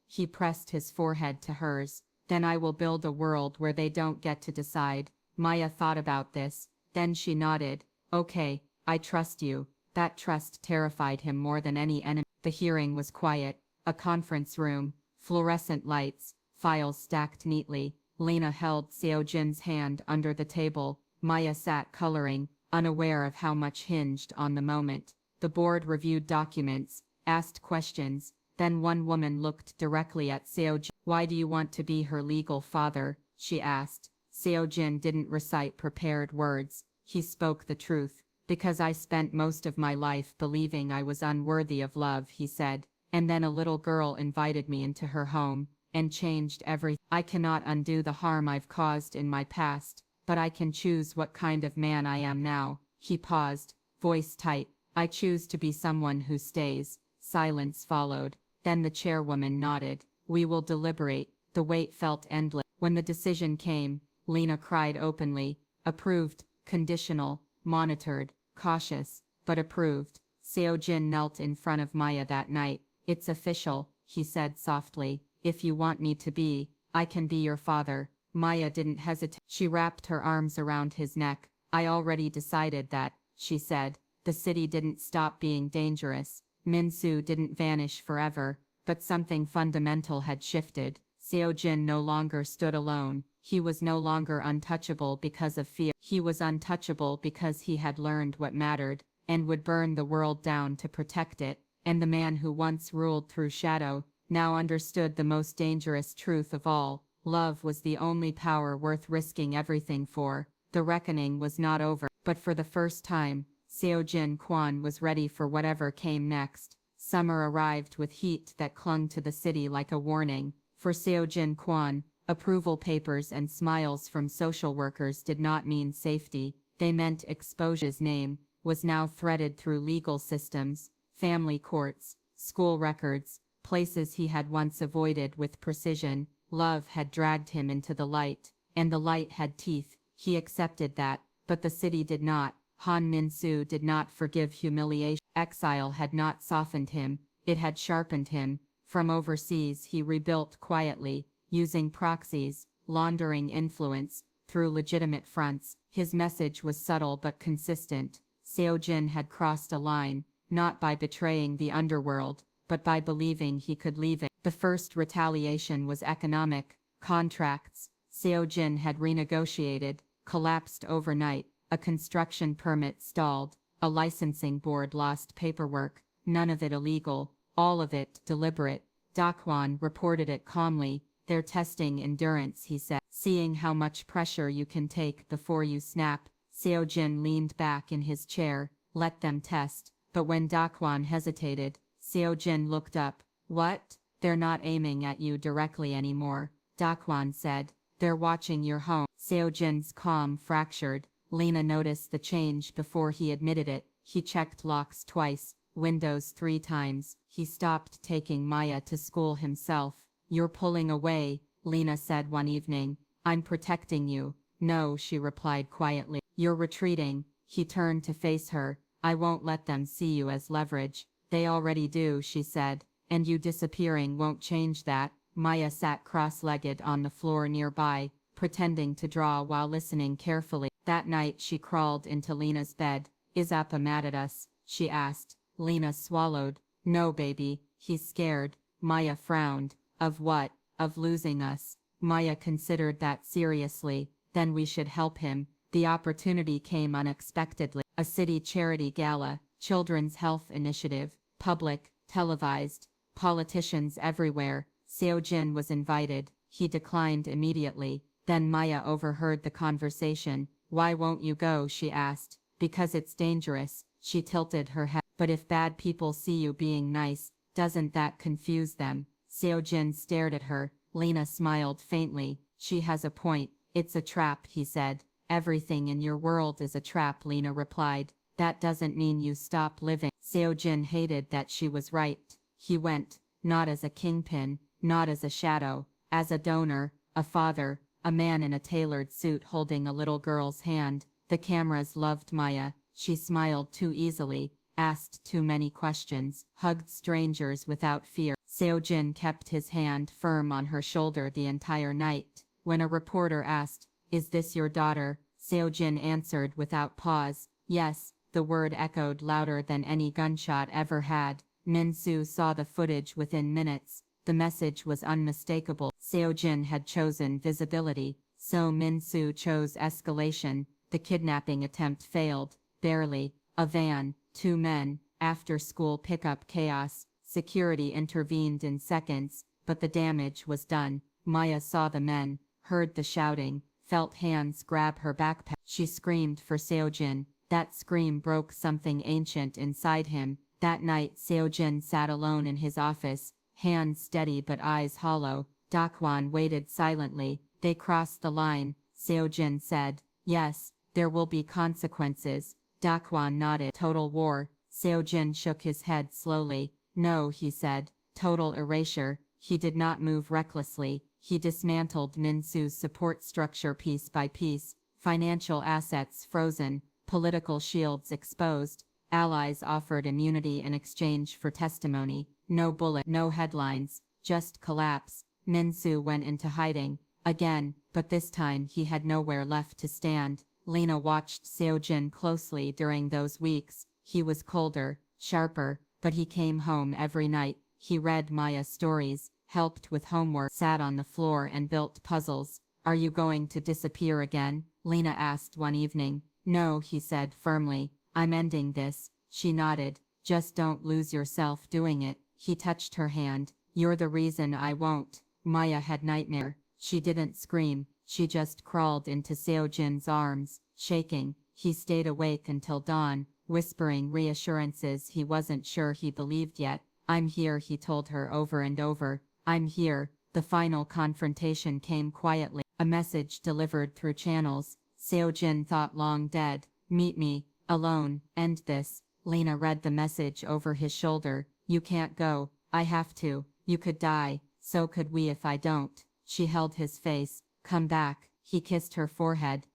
he pressed his forehead to hers, then I will build a world where they don't get to decide. Maya thought about this. Then she nodded. Okay, I trust you. That trust terrified him more than any enemy. The hearing was quiet. A conference room, fluorescent lights, files stacked neatly. Lena held Seo-Jin's hand under the table. Maya sat coloring, unaware of how much hinged on the moment. The board reviewed documents, asked questions. Then one woman looked directly at Seo-Jin. Why do you want to be her legal father? She asked. Seo-Jin didn't recite prepared words. He spoke the truth. Because I spent most of my life believing I was unworthy of love, he said. And then a little girl invited me into her home, and changed everything. I cannot undo the harm I've caused in my past, but I can choose what kind of man I am now. He paused, voice tight. I choose to be someone who stays. Silence followed. Then the chairwoman nodded. We will deliberate. The wait felt endless. When the decision came, Lena cried openly. Approved, conditional, monitored, cautious, but approved. Seo-Jin knelt in front of Maya that night. It's official, he said softly. If you want me to be, I can be your father. Maya didn't hesitate. She wrapped her arms around his neck. I already decided that, she said. The city didn't stop being dangerous. Min-soo didn't vanish forever, but something fundamental had shifted. Seo-Jin no longer stood alone. He was no longer untouchable because of fear. He was untouchable because he had learned what mattered, and would burn the world down to protect it. And the man who once ruled through shadow, now understood the most dangerous truth of all. Love was the only power worth risking everything for. The reckoning was not over, but for the first time, Seo-Jin Kwon was ready for whatever came next. Summer arrived with heat that clung to the city like a warning. For Seo-Jin Kwon, approval papers and smiles from social workers did not mean safety. They meant exposure's name was now threaded through legal systems, family courts, school records, places he had once avoided with precision. Love had dragged him into the light, and the light had teeth. He accepted that, but the city did not. Han Min-soo did not forgive humiliation. Exile had not softened him, it had sharpened him. From overseas he rebuilt quietly, using proxies, laundering influence, through legitimate fronts. His message was subtle but consistent. Seo-Jin had crossed a line, not by betraying the underworld, but by believing he could leave it. The first retaliation was economic. Contracts Seo-Jin had renegotiated, collapsed overnight. A construction permit stalled. A licensing board lost paperwork. None of it illegal, all of it deliberate. Dakwon reported it calmly. They're testing endurance, he said. Seeing how much pressure you can take before you snap. Seo-Jin leaned back in his chair. Let them test. But when Dakwon hesitated, Seo-Jin looked up. What? They're not aiming at you directly anymore, Dakwon said. They're watching your home. Seo-Jin's calm fractured. Lena noticed the change before he admitted it. He checked locks twice. windows 3 times. He stopped taking Maya to school himself. You're pulling away, Lena said one evening. I'm protecting you. No, she replied quietly. You're retreating. He turned to face her. I won't let them see you as leverage. They already do, she said. And you disappearing won't change that. Maya sat cross-legged on the floor nearby, pretending to draw while listening carefully. That night she crawled into Lena's bed. Is Appa mad at us? She asked. Lena swallowed. No, baby. He's scared. Maya frowned. Of what? Of losing us. Maya considered that seriously. Then we should help him. The opportunity came unexpectedly. A city charity gala, children's health initiative, public, televised, politicians everywhere. Seo-Jin was invited. He declined immediately. Then Maya overheard the conversation. Why won't you go? She asked. Because it's dangerous. She tilted her head. But if bad people see you being nice, doesn't that confuse them? Seo-Jin stared at her. Lena smiled faintly. She has a point. It's a trap, he said. Everything in your world is a trap, Lena replied. That doesn't mean you stop living. Seo-Jin hated that she was right. He went, not as a kingpin, not as a shadow, as a donor, a father, a man in a tailored suit holding a little girl's hand. The cameras loved Maya. She smiled too easily, asked too many questions, hugged strangers without fear. Seo-Jin kept his hand firm on her shoulder the entire night. When a reporter asked, "Is this your daughter?" Seo-Jin answered without pause, "Yes." The word echoed louder than any gunshot ever had. Min-soo saw the footage within minutes. The message was unmistakable. Seo-Jin had chosen visibility, so Min-soo chose escalation. The kidnapping attempt failed, barely. A van, 2 men, after-school pickup chaos. Security intervened in seconds, but the damage was done. Maya saw the men, heard the shouting, felt hands grab her backpack. She screamed for Seo-Jin. That scream broke something ancient inside him. That night Seo-Jin sat alone in his office, hands steady but eyes hollow. Dakwon waited silently. They crossed the line. Seo-Jin said, "Yes, there will be consequences." Dakwon nodded. Total war. Seo-Jin shook his head slowly. "No," he said. Total erasure. He did not move recklessly. He dismantled Min-soo's support structure piece by piece. Financial assets frozen. Political shields exposed. Allies offered immunity in exchange for testimony. No bullet, no headlines, just collapse. Min-soo went into hiding. Again, but this time he had nowhere left to stand. Lena watched Seo-Jin closely during those weeks. He was colder, sharper, but he came home every night. He read Maya stories, helped with homework, sat on the floor and built puzzles. "Are you going to disappear again?" Lena asked one evening. "No," he said firmly. "I'm ending this." She nodded. "Just don't lose yourself doing it." He touched her hand. "You're the reason I won't." Maya had nightmare. She didn't scream. She just crawled into Seo-Jin's arms, shaking. He stayed awake until dawn, whispering reassurances he wasn't sure he believed yet. "I'm here," he told her over and over. "I'm here." The final confrontation came quietly. A message delivered through channels. Seo-Jin thought long dead. "Meet me, alone, end this." Lena read the message over his shoulder. "You can't go. I have to. You could die. So could we if I don't." She held his face. "Come back." He kissed her forehead.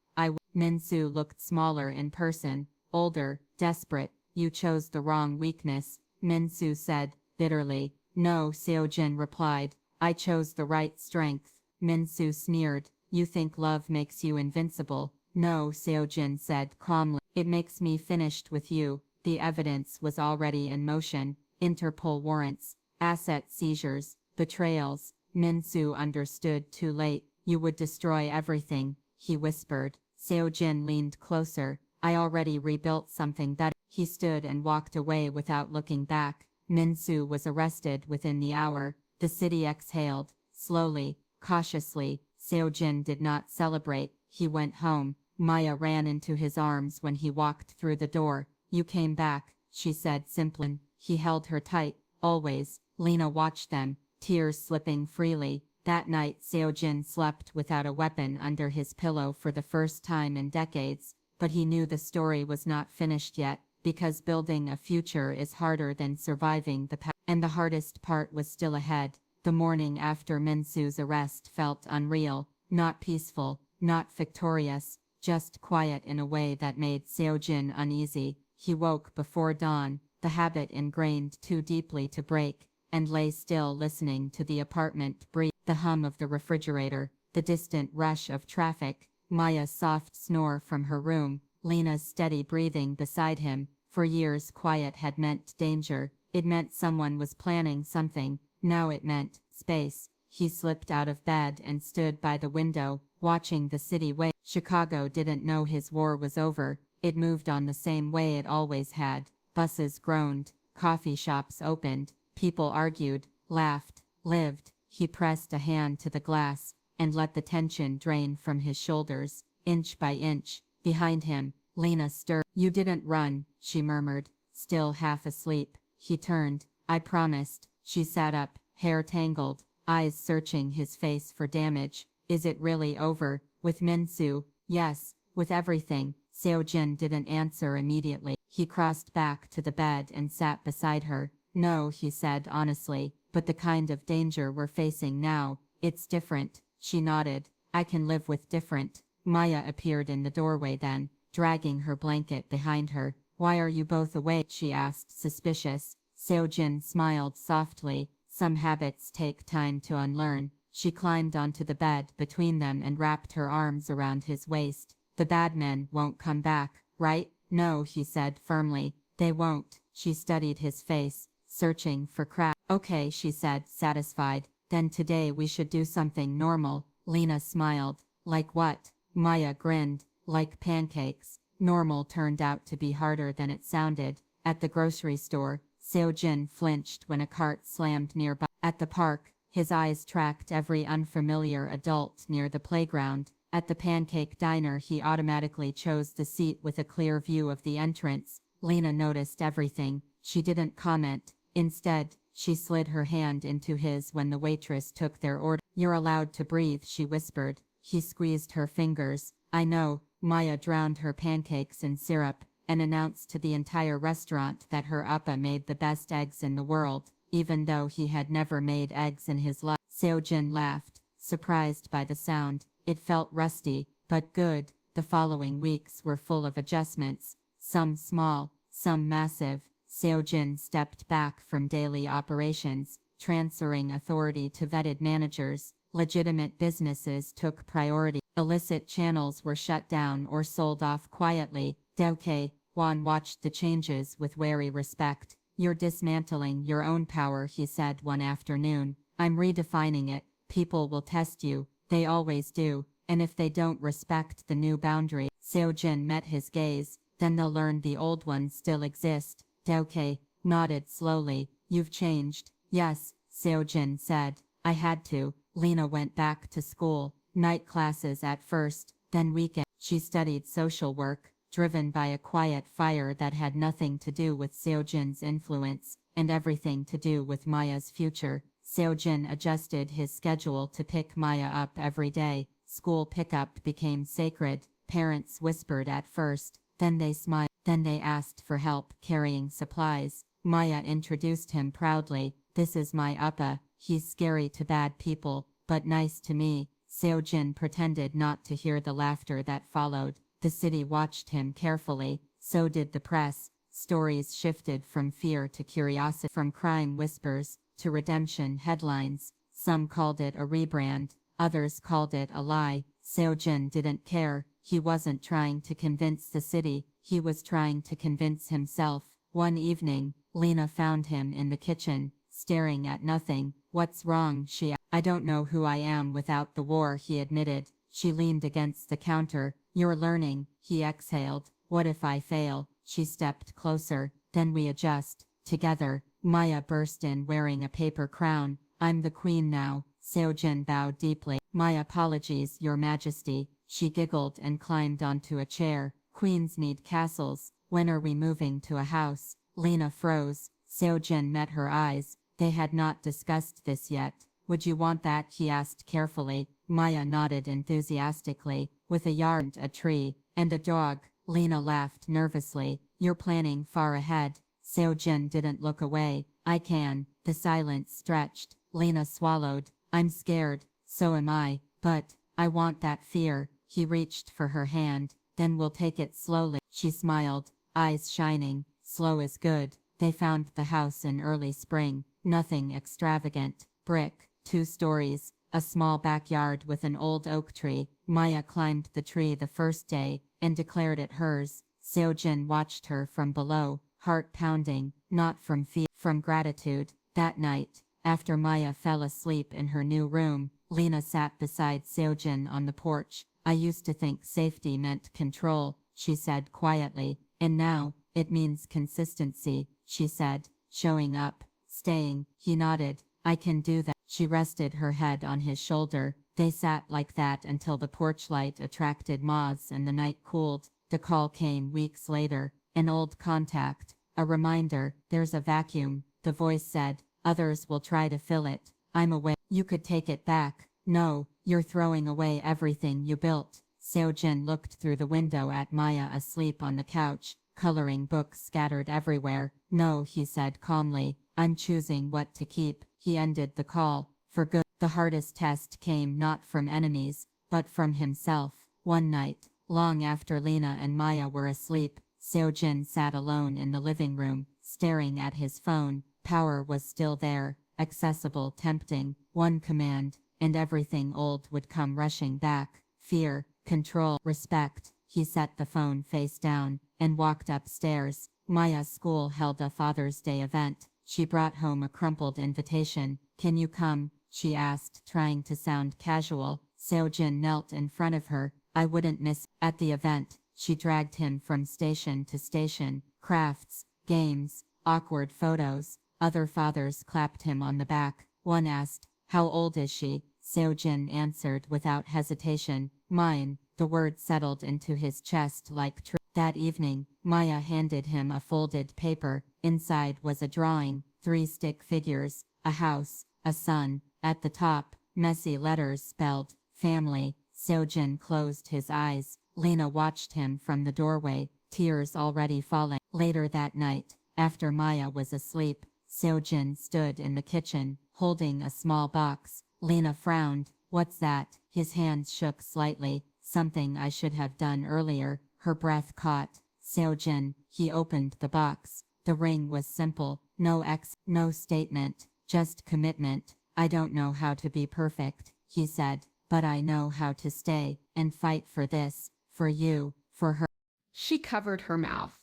Min-soo looked smaller in person, older, desperate. "You chose the wrong weakness," Min-soo said, bitterly. "No," Seo-Jin replied. "I chose the right strength." Min-soo sneered. "You think love makes you invincible." "No," Seo-Jin said calmly. "It makes me finished with you." The evidence was already in motion. Interpol warrants, asset seizures, betrayals. Min-soo understood too late. "You would destroy everything," he whispered. Seo-Jin leaned closer. "I already rebuilt something better." He stood and walked away without looking back. Min-soo was arrested within the hour. The city exhaled, slowly, cautiously. Seo-Jin did not celebrate. He went home. Maya ran into his arms when he walked through the door. "You came back," she said simply. He held her tight, always. Lena watched them, tears slipping freely. That night Seo-Jin slept without a weapon under his pillow for the first time in decades. But he knew the story was not finished yet. because building a future is harder than surviving the past. And the hardest part was still ahead. The morning after Minsu's arrest felt unreal, not peaceful, not victorious, just quiet in a way that made Seo-Jin uneasy. He woke before dawn, the habit ingrained too deeply to break, and lay still listening to the apartment breathe, the hum of the refrigerator, the distant rush of traffic, Maya's soft snore from her room, Lena's steady breathing beside him. For years quiet had meant danger, it meant someone was planning something, now it meant space. He slipped out of bed and stood by the window, watching the city wait. Chicago didn't know his war was over, it moved on the same way it always had. Buses groaned, coffee shops opened, people argued, laughed, lived. He pressed a hand to the glass, and let the tension drain from his shoulders, inch by inch. Behind him, Lena stirred. "You didn't run," she murmured, still half asleep. He turned. "I promised." She sat up, hair tangled, eyes searching his face for damage. "Is it really over? With Minsu?" "Yes, with everything." Seo-Jin didn't answer immediately. He crossed back to the bed and sat beside her. "No," he said honestly, "but the kind of danger we're facing now, it's different." She nodded. "I can live with different." Maya appeared in the doorway then, dragging her blanket behind her. "Why are you both awake?" she asked, suspicious. Seo-Jin smiled softly. "Some habits take time to unlearn." She climbed onto the bed between them and wrapped her arms around his waist. "The bad men won't come back, right?" "No," he said firmly. "They won't." She studied his face, searching for cracks. "Okay," she said, satisfied. "Then today we should do something normal." Lena smiled. "Like what?" Maya grinned. "Like pancakes." Normal turned out to be harder than it sounded. At the grocery store, Seo-Jin flinched when a cart slammed nearby. At the park, his eyes tracked every unfamiliar adult near the playground. At the pancake diner, he automatically chose the seat with a clear view of the entrance. Lena noticed everything. She didn't comment. Instead, she slid her hand into his when the waitress took their order. "You're allowed to breathe," she whispered. He squeezed her fingers. "I know." Maya drowned her pancakes in syrup, and announced to the entire restaurant that her appa made the best eggs in the world, even though he had never made eggs in his life. Seo-Jin laughed, surprised by the sound. It felt rusty, but good. The following weeks were full of adjustments, some small, some massive. Seo-Jin stepped back from daily operations, transferring authority to vetted managers. Legitimate businesses took priority. Illicit channels were shut down or sold off quietly. Kwon watched the changes with wary respect. "You're dismantling your own power," he said one afternoon. "I'm redefining it. People will test you. They always do. And if they don't respect the new boundary." Seo-Jin met his gaze. "Then they'll learn the old ones still exist." Daoke nodded slowly. "You've changed." "Yes," Seo-Jin said. "I had to." Lena went back to school. Night classes at first, then weekend. She studied social work, driven by a quiet fire that had nothing to do with Seo-Jin's influence, and everything to do with Maya's future. Seo-Jin adjusted his schedule to pick Maya up every day. School pickup became sacred. Parents whispered at first, then they smiled, then they asked for help carrying supplies. Maya introduced him proudly. "This is my appa. He's scary to bad people, but nice to me." Seo-Jin pretended not to hear the laughter that followed. The city watched him carefully, so did the press. Stories shifted from fear to curiosity, from crime whispers to redemption headlines. Some called it a rebrand, others called it a lie. Seo-Jin didn't care. He wasn't trying to convince the city, he was trying to convince himself. One evening, Lena found him in the kitchen, staring at nothing. "What's wrong?" she asked. "I don't know who I am without the war," he admitted. She leaned against the counter. "You're learning," he exhaled. "What if I fail?" She stepped closer. "Then we adjust. Together." Maya burst in wearing a paper crown. "I'm the queen now." Seo-Jin bowed deeply. "My apologies, Your Majesty." She giggled and climbed onto a chair. "Queens need castles. When are we moving to a house?" Lena froze. Seo-Jin met her eyes. They had not discussed this yet. "Would you want that?" he asked carefully. Maya nodded enthusiastically. "With a yard, a tree, and a dog." Lena laughed nervously. You're planning far ahead. Seo-Jin didn't look away. I can. The silence stretched. Lena swallowed. I'm scared. So am I. But I want that fear. He reached for her hand. Then we'll take it slowly. She smiled, eyes shining. Slow is good. They found the house in early spring. Nothing extravagant. Brick, 2 stories, a small backyard with an old oak tree. Maya climbed the tree the first day and declared it hers. Seo-Jin watched her from below, heart pounding, not from fear, from gratitude. That night, after Maya fell asleep in her new room, Lena sat beside Seo-Jin on the porch. I used to think safety meant control, she said quietly, and now, it means consistency, she said, showing up, staying. He nodded. I can do that. She rested her head on his shoulder. They sat like that until the porch light attracted moths and the night cooled. The call came weeks later, an old contact, a reminder. There's a vacuum, the voice said. Others will try to fill it. I'm away. You could take it back. No, you're throwing away everything you built. Seo-Jin looked through the window at Maya asleep on the couch, coloring books scattered everywhere. No, he said calmly, I'm choosing what to keep. He ended the call, for good. The hardest test came not from enemies, but from himself. One night, long after Lena and Maya were asleep, Seo-Jin sat alone in the living room, staring at his phone. Power was still there, accessible, tempting. One command, and everything old would come rushing back. Fear, control, respect. He set the phone face down and walked upstairs. Maya's school held a Father's Day event. She brought home a crumpled invitation. Can you come? She asked, trying to sound casual. Seo-Jin knelt in front of her. I wouldn't miss. At the event, she dragged him from station to station. Crafts, games, awkward photos. Other fathers clapped him on the back. One asked, how old is she? Seo-Jin answered without hesitation. Mine. The word settled into his chest like truth. That evening, Maya handed him a folded paper. Inside was a drawing, 3 stick figures, a house, a sun. At the top, messy letters spelled, family. Seo-Jin closed his eyes. Lena watched him from the doorway, tears already falling. Later that night, after Maya was asleep, Seo-Jin stood in the kitchen, holding a small box. Lena frowned. What's that? His hands shook slightly. Something I should have done earlier. Her breath caught. Seo-Jin. He opened the box. The ring was simple. No statement. Just commitment. I don't know how to be perfect, he said, but I know how to stay and fight for this, for you, for her. She covered her mouth.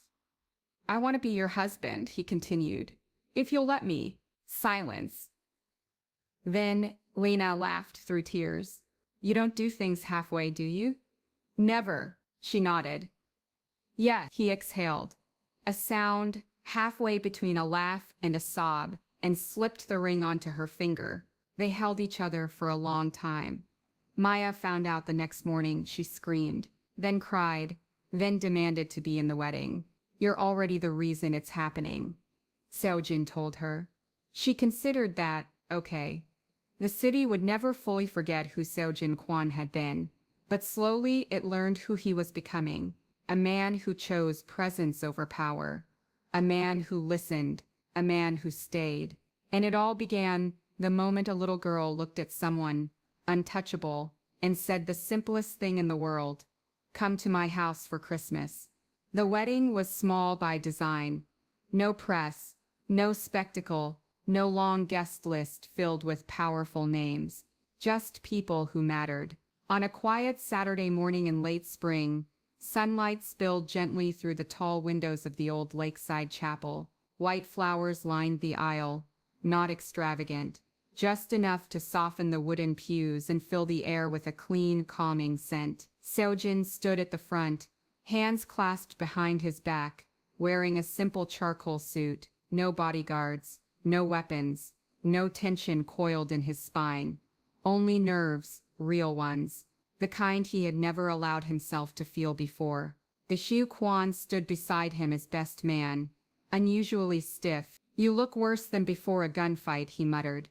I want to be your husband, he continued. If you'll let me. Silence. Then Lena laughed through tears. You don't do things halfway, do you? Never, she nodded. Yeah, he exhaled. A sound halfway between a laugh and a sob, and slipped the ring onto her finger. They held each other for a long time. Maya found out the next morning. She screamed, then cried, then demanded to be in the wedding. You're already the reason it's happening, Seo-Jin told her. She considered that, okay. The city would never fully forget who Seo-Jin Kwon had been, but slowly it learned who he was becoming. A man who chose presence over power. A man who listened. A man who stayed. And it all began the moment a little girl looked at someone, untouchable, and said the simplest thing in the world, come to my house for Christmas. The wedding was small by design. No press, no spectacle, no long guest list filled with powerful names. Just people who mattered. On a quiet Saturday morning in late spring, sunlight spilled gently through the tall windows of the old lakeside chapel. White flowers lined the aisle, not extravagant, just enough to soften the wooden pews and fill the air with a clean, calming scent. Seo-Jin stood at the front, hands clasped behind his back, wearing a simple charcoal suit. No bodyguards, no weapons, no tension coiled in his spine. Only nerves, real ones, the kind he had never allowed himself to feel before. The Seo Kwon stood beside him as best man, unusually stiff. You look worse than before a gunfight, he muttered.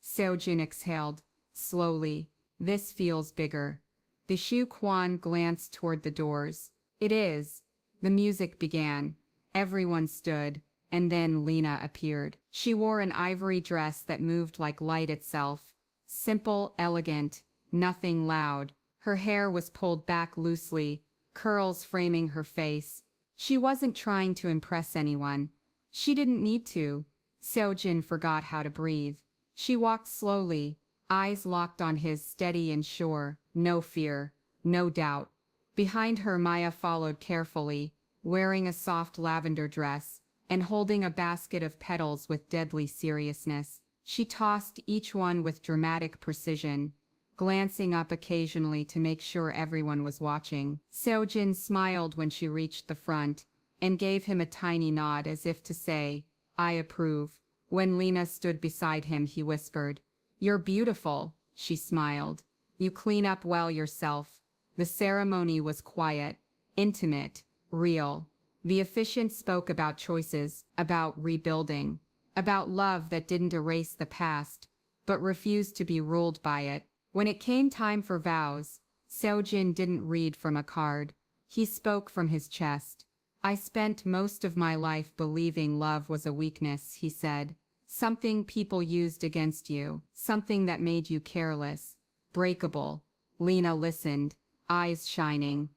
Seo-Jin exhaled, slowly. This feels bigger. The Seo Kwon glanced toward the doors. It is. The music began, Everyone stood, and then Lena appeared. She wore an ivory dress that moved like light itself. Simple, elegant, nothing loud. Her hair was pulled back loosely, curls framing her face. She wasn't trying to impress anyone. She didn't need to. Seo-Jin forgot how to breathe. She walked slowly, eyes locked on his, steady and sure, no fear, no doubt. Behind her, Maya followed carefully, wearing a soft lavender dress and holding a basket of petals with deadly seriousness. She tossed each one with dramatic precision, glancing up occasionally to make sure everyone was watching. Seo-Jin smiled when she reached the front and gave him a tiny nod as if to say, "I approve." When Lena stood beside him, he whispered, "You're beautiful." She smiled. "You clean up well yourself." The ceremony was quiet, intimate, real. The officiant spoke about choices, about rebuilding, about love that didn't erase the past, but refused to be ruled by it. When it came time for vows, Seo-Jin didn't read from a card. He spoke from his chest. "I spent most of my life believing love was a weakness," he said. "Something people used against you, something that made you careless, breakable." Lena listened, eyes shining.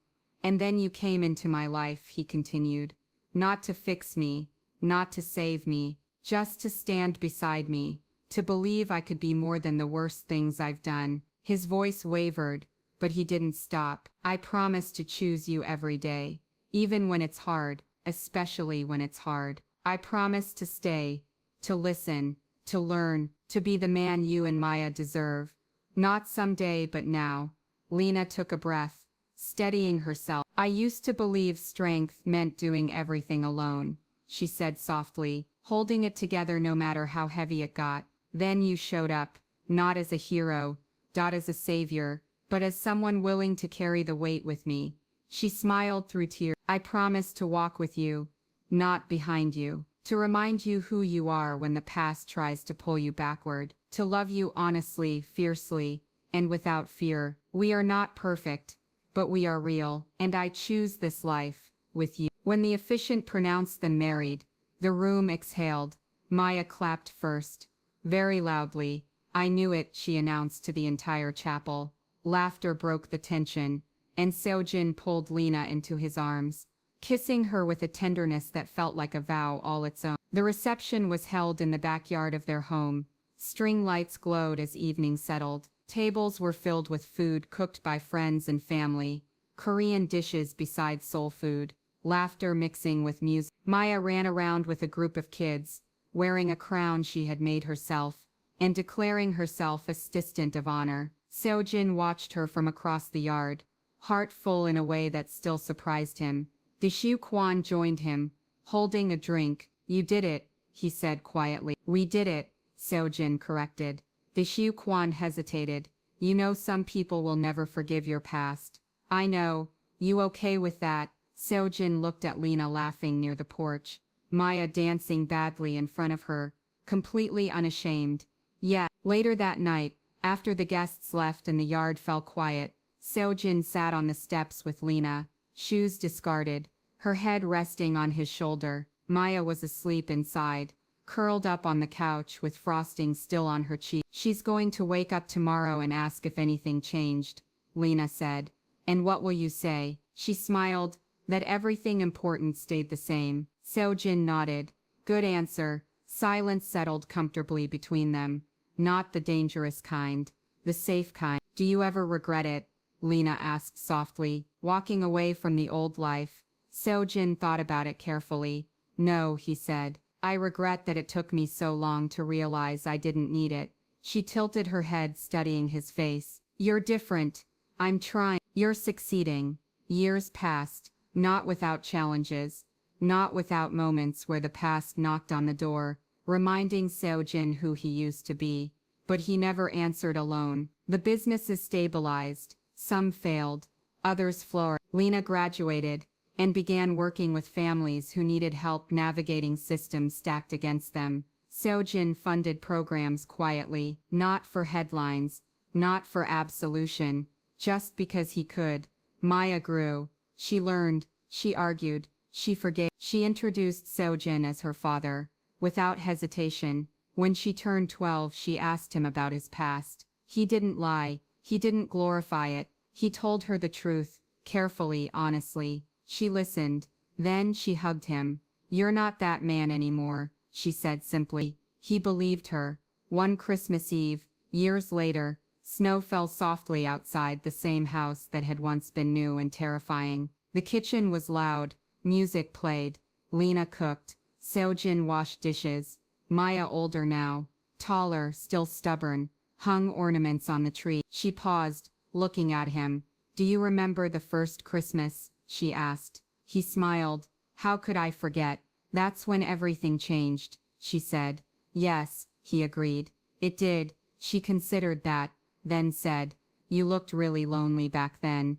"And then you came into my life," he continued. "Not to fix me, not to save me, just to stand beside me, to believe I could be more than the worst things I've done." His voice wavered, but he didn't stop. "I promise to choose you every day, even when it's hard, especially when it's hard. I promise to stay, to listen, to learn, to be the man you and Maya deserve. Not someday, but now." Lena took a breath, steadying herself. "I used to believe strength meant doing everything alone," she said softly, "holding it together no matter how heavy it got. Then you showed up, not as a hero, not as a savior, but as someone willing to carry the weight with me." She smiled through tears. "I promise to walk with you, not behind you, to remind you who you are when the past tries to pull you backward, to love you honestly, fiercely, and without fear. We are not perfect, but we are real, and I choose this life with you." When the officiant pronounced them married, the room exhaled. Maya clapped first, very loudly. "I knew it," she announced to the entire chapel. Laughter broke the tension, and Seo-Jin pulled Lena into his arms, kissing her with a tenderness that felt like a vow all its own. The reception was held in the backyard of their home. String lights glowed as evening settled. Tables were filled with food cooked by friends and family, Korean dishes beside soul food, laughter mixing with music. Maya ran around with a group of kids, wearing a crown she had made herself, and declaring herself assistant of honor. Seo-Jin watched her from across the yard, heart full in a way that still surprised him. Seo-Jin Kwon joined him, holding a drink. "You did it," he said quietly. "We did it," Seo-Jin corrected. Seo-Jin Kwon hesitated. "You know, some people will never forgive your past." "I know. You okay with that?" Seo-Jin looked at Lena laughing near the porch, Maya dancing badly in front of her, completely unashamed. "Yeah." Later that night, after the guests left and the yard fell quiet, Seo-Jin sat on the steps with Lena, shoes discarded, her head resting on his shoulder. Maya was asleep inside, curled up on the couch with frosting still on her cheek. "She's going to wake up tomorrow and ask if anything changed," Lena said. "And what will you say?" She smiled. "That everything important stayed the same." Seo-Jin nodded. "Good answer." Silence settled comfortably between them. "Not the dangerous kind, the safe kind." "Do you ever regret it?" Lena asked softly, walking away from the old life. Seo-Jin thought about it carefully. "No," he said. "I regret that it took me so long to realize I didn't need it." She tilted her head, studying his face. "You're different. I'm trying. You're succeeding." Years passed, not without challenges, not without moments where the past knocked on the door, reminding Seo-Jin who he used to be. But he never answered alone. The businesses stabilized. Some failed, others flourished. Lena graduated and began working with families who needed help navigating systems stacked against them. Seo-Jin funded programs quietly, not for headlines, not for absolution, just because he could. Maya grew. She learned, she argued, She forgave. She introduced Seo-Jin as her father. Without hesitation, when she turned 12 she asked him about his past. He didn't lie. He didn't glorify it. He told her the truth, carefully, honestly. She listened. Then she hugged him. "You're not that man anymore," she said simply. He believed her. One Christmas Eve, years later, snow fell softly outside the same house that had once been new and terrifying. The kitchen was loud. Music played. Lena cooked. Seo-Jin washed dishes. Maya, older now, taller, still stubborn, hung ornaments on the tree. She paused, looking at him. "Do you remember the first Christmas?" she asked. He smiled. "How could I forget? That's when everything changed," she said. "Yes," he agreed. "It did." She considered that, then said, "You looked really lonely back then."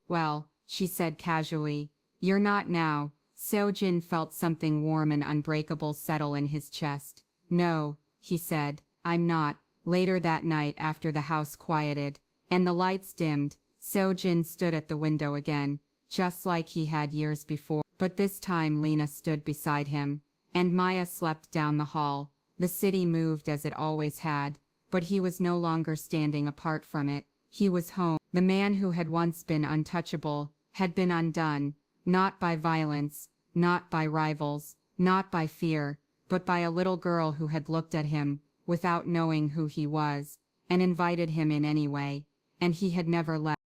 Well," she said casually. "You're not now." Seo-Jin felt something warm and unbreakable settle in his chest. "No," he said, "I'm not." Later that night, after the house quieted and the lights dimmed, Seo-Jin stood at the window again, just like he had years before. But this time Lena stood beside him, and Maya slept down the hall. The city moved as it always had, but he was no longer standing apart from it. He was home. The man who had once been untouchable had been undone, not by violence, not by rivals, not by fear, but by a little girl who had looked at him, without knowing who he was, and invited him in anyway, and he had never left.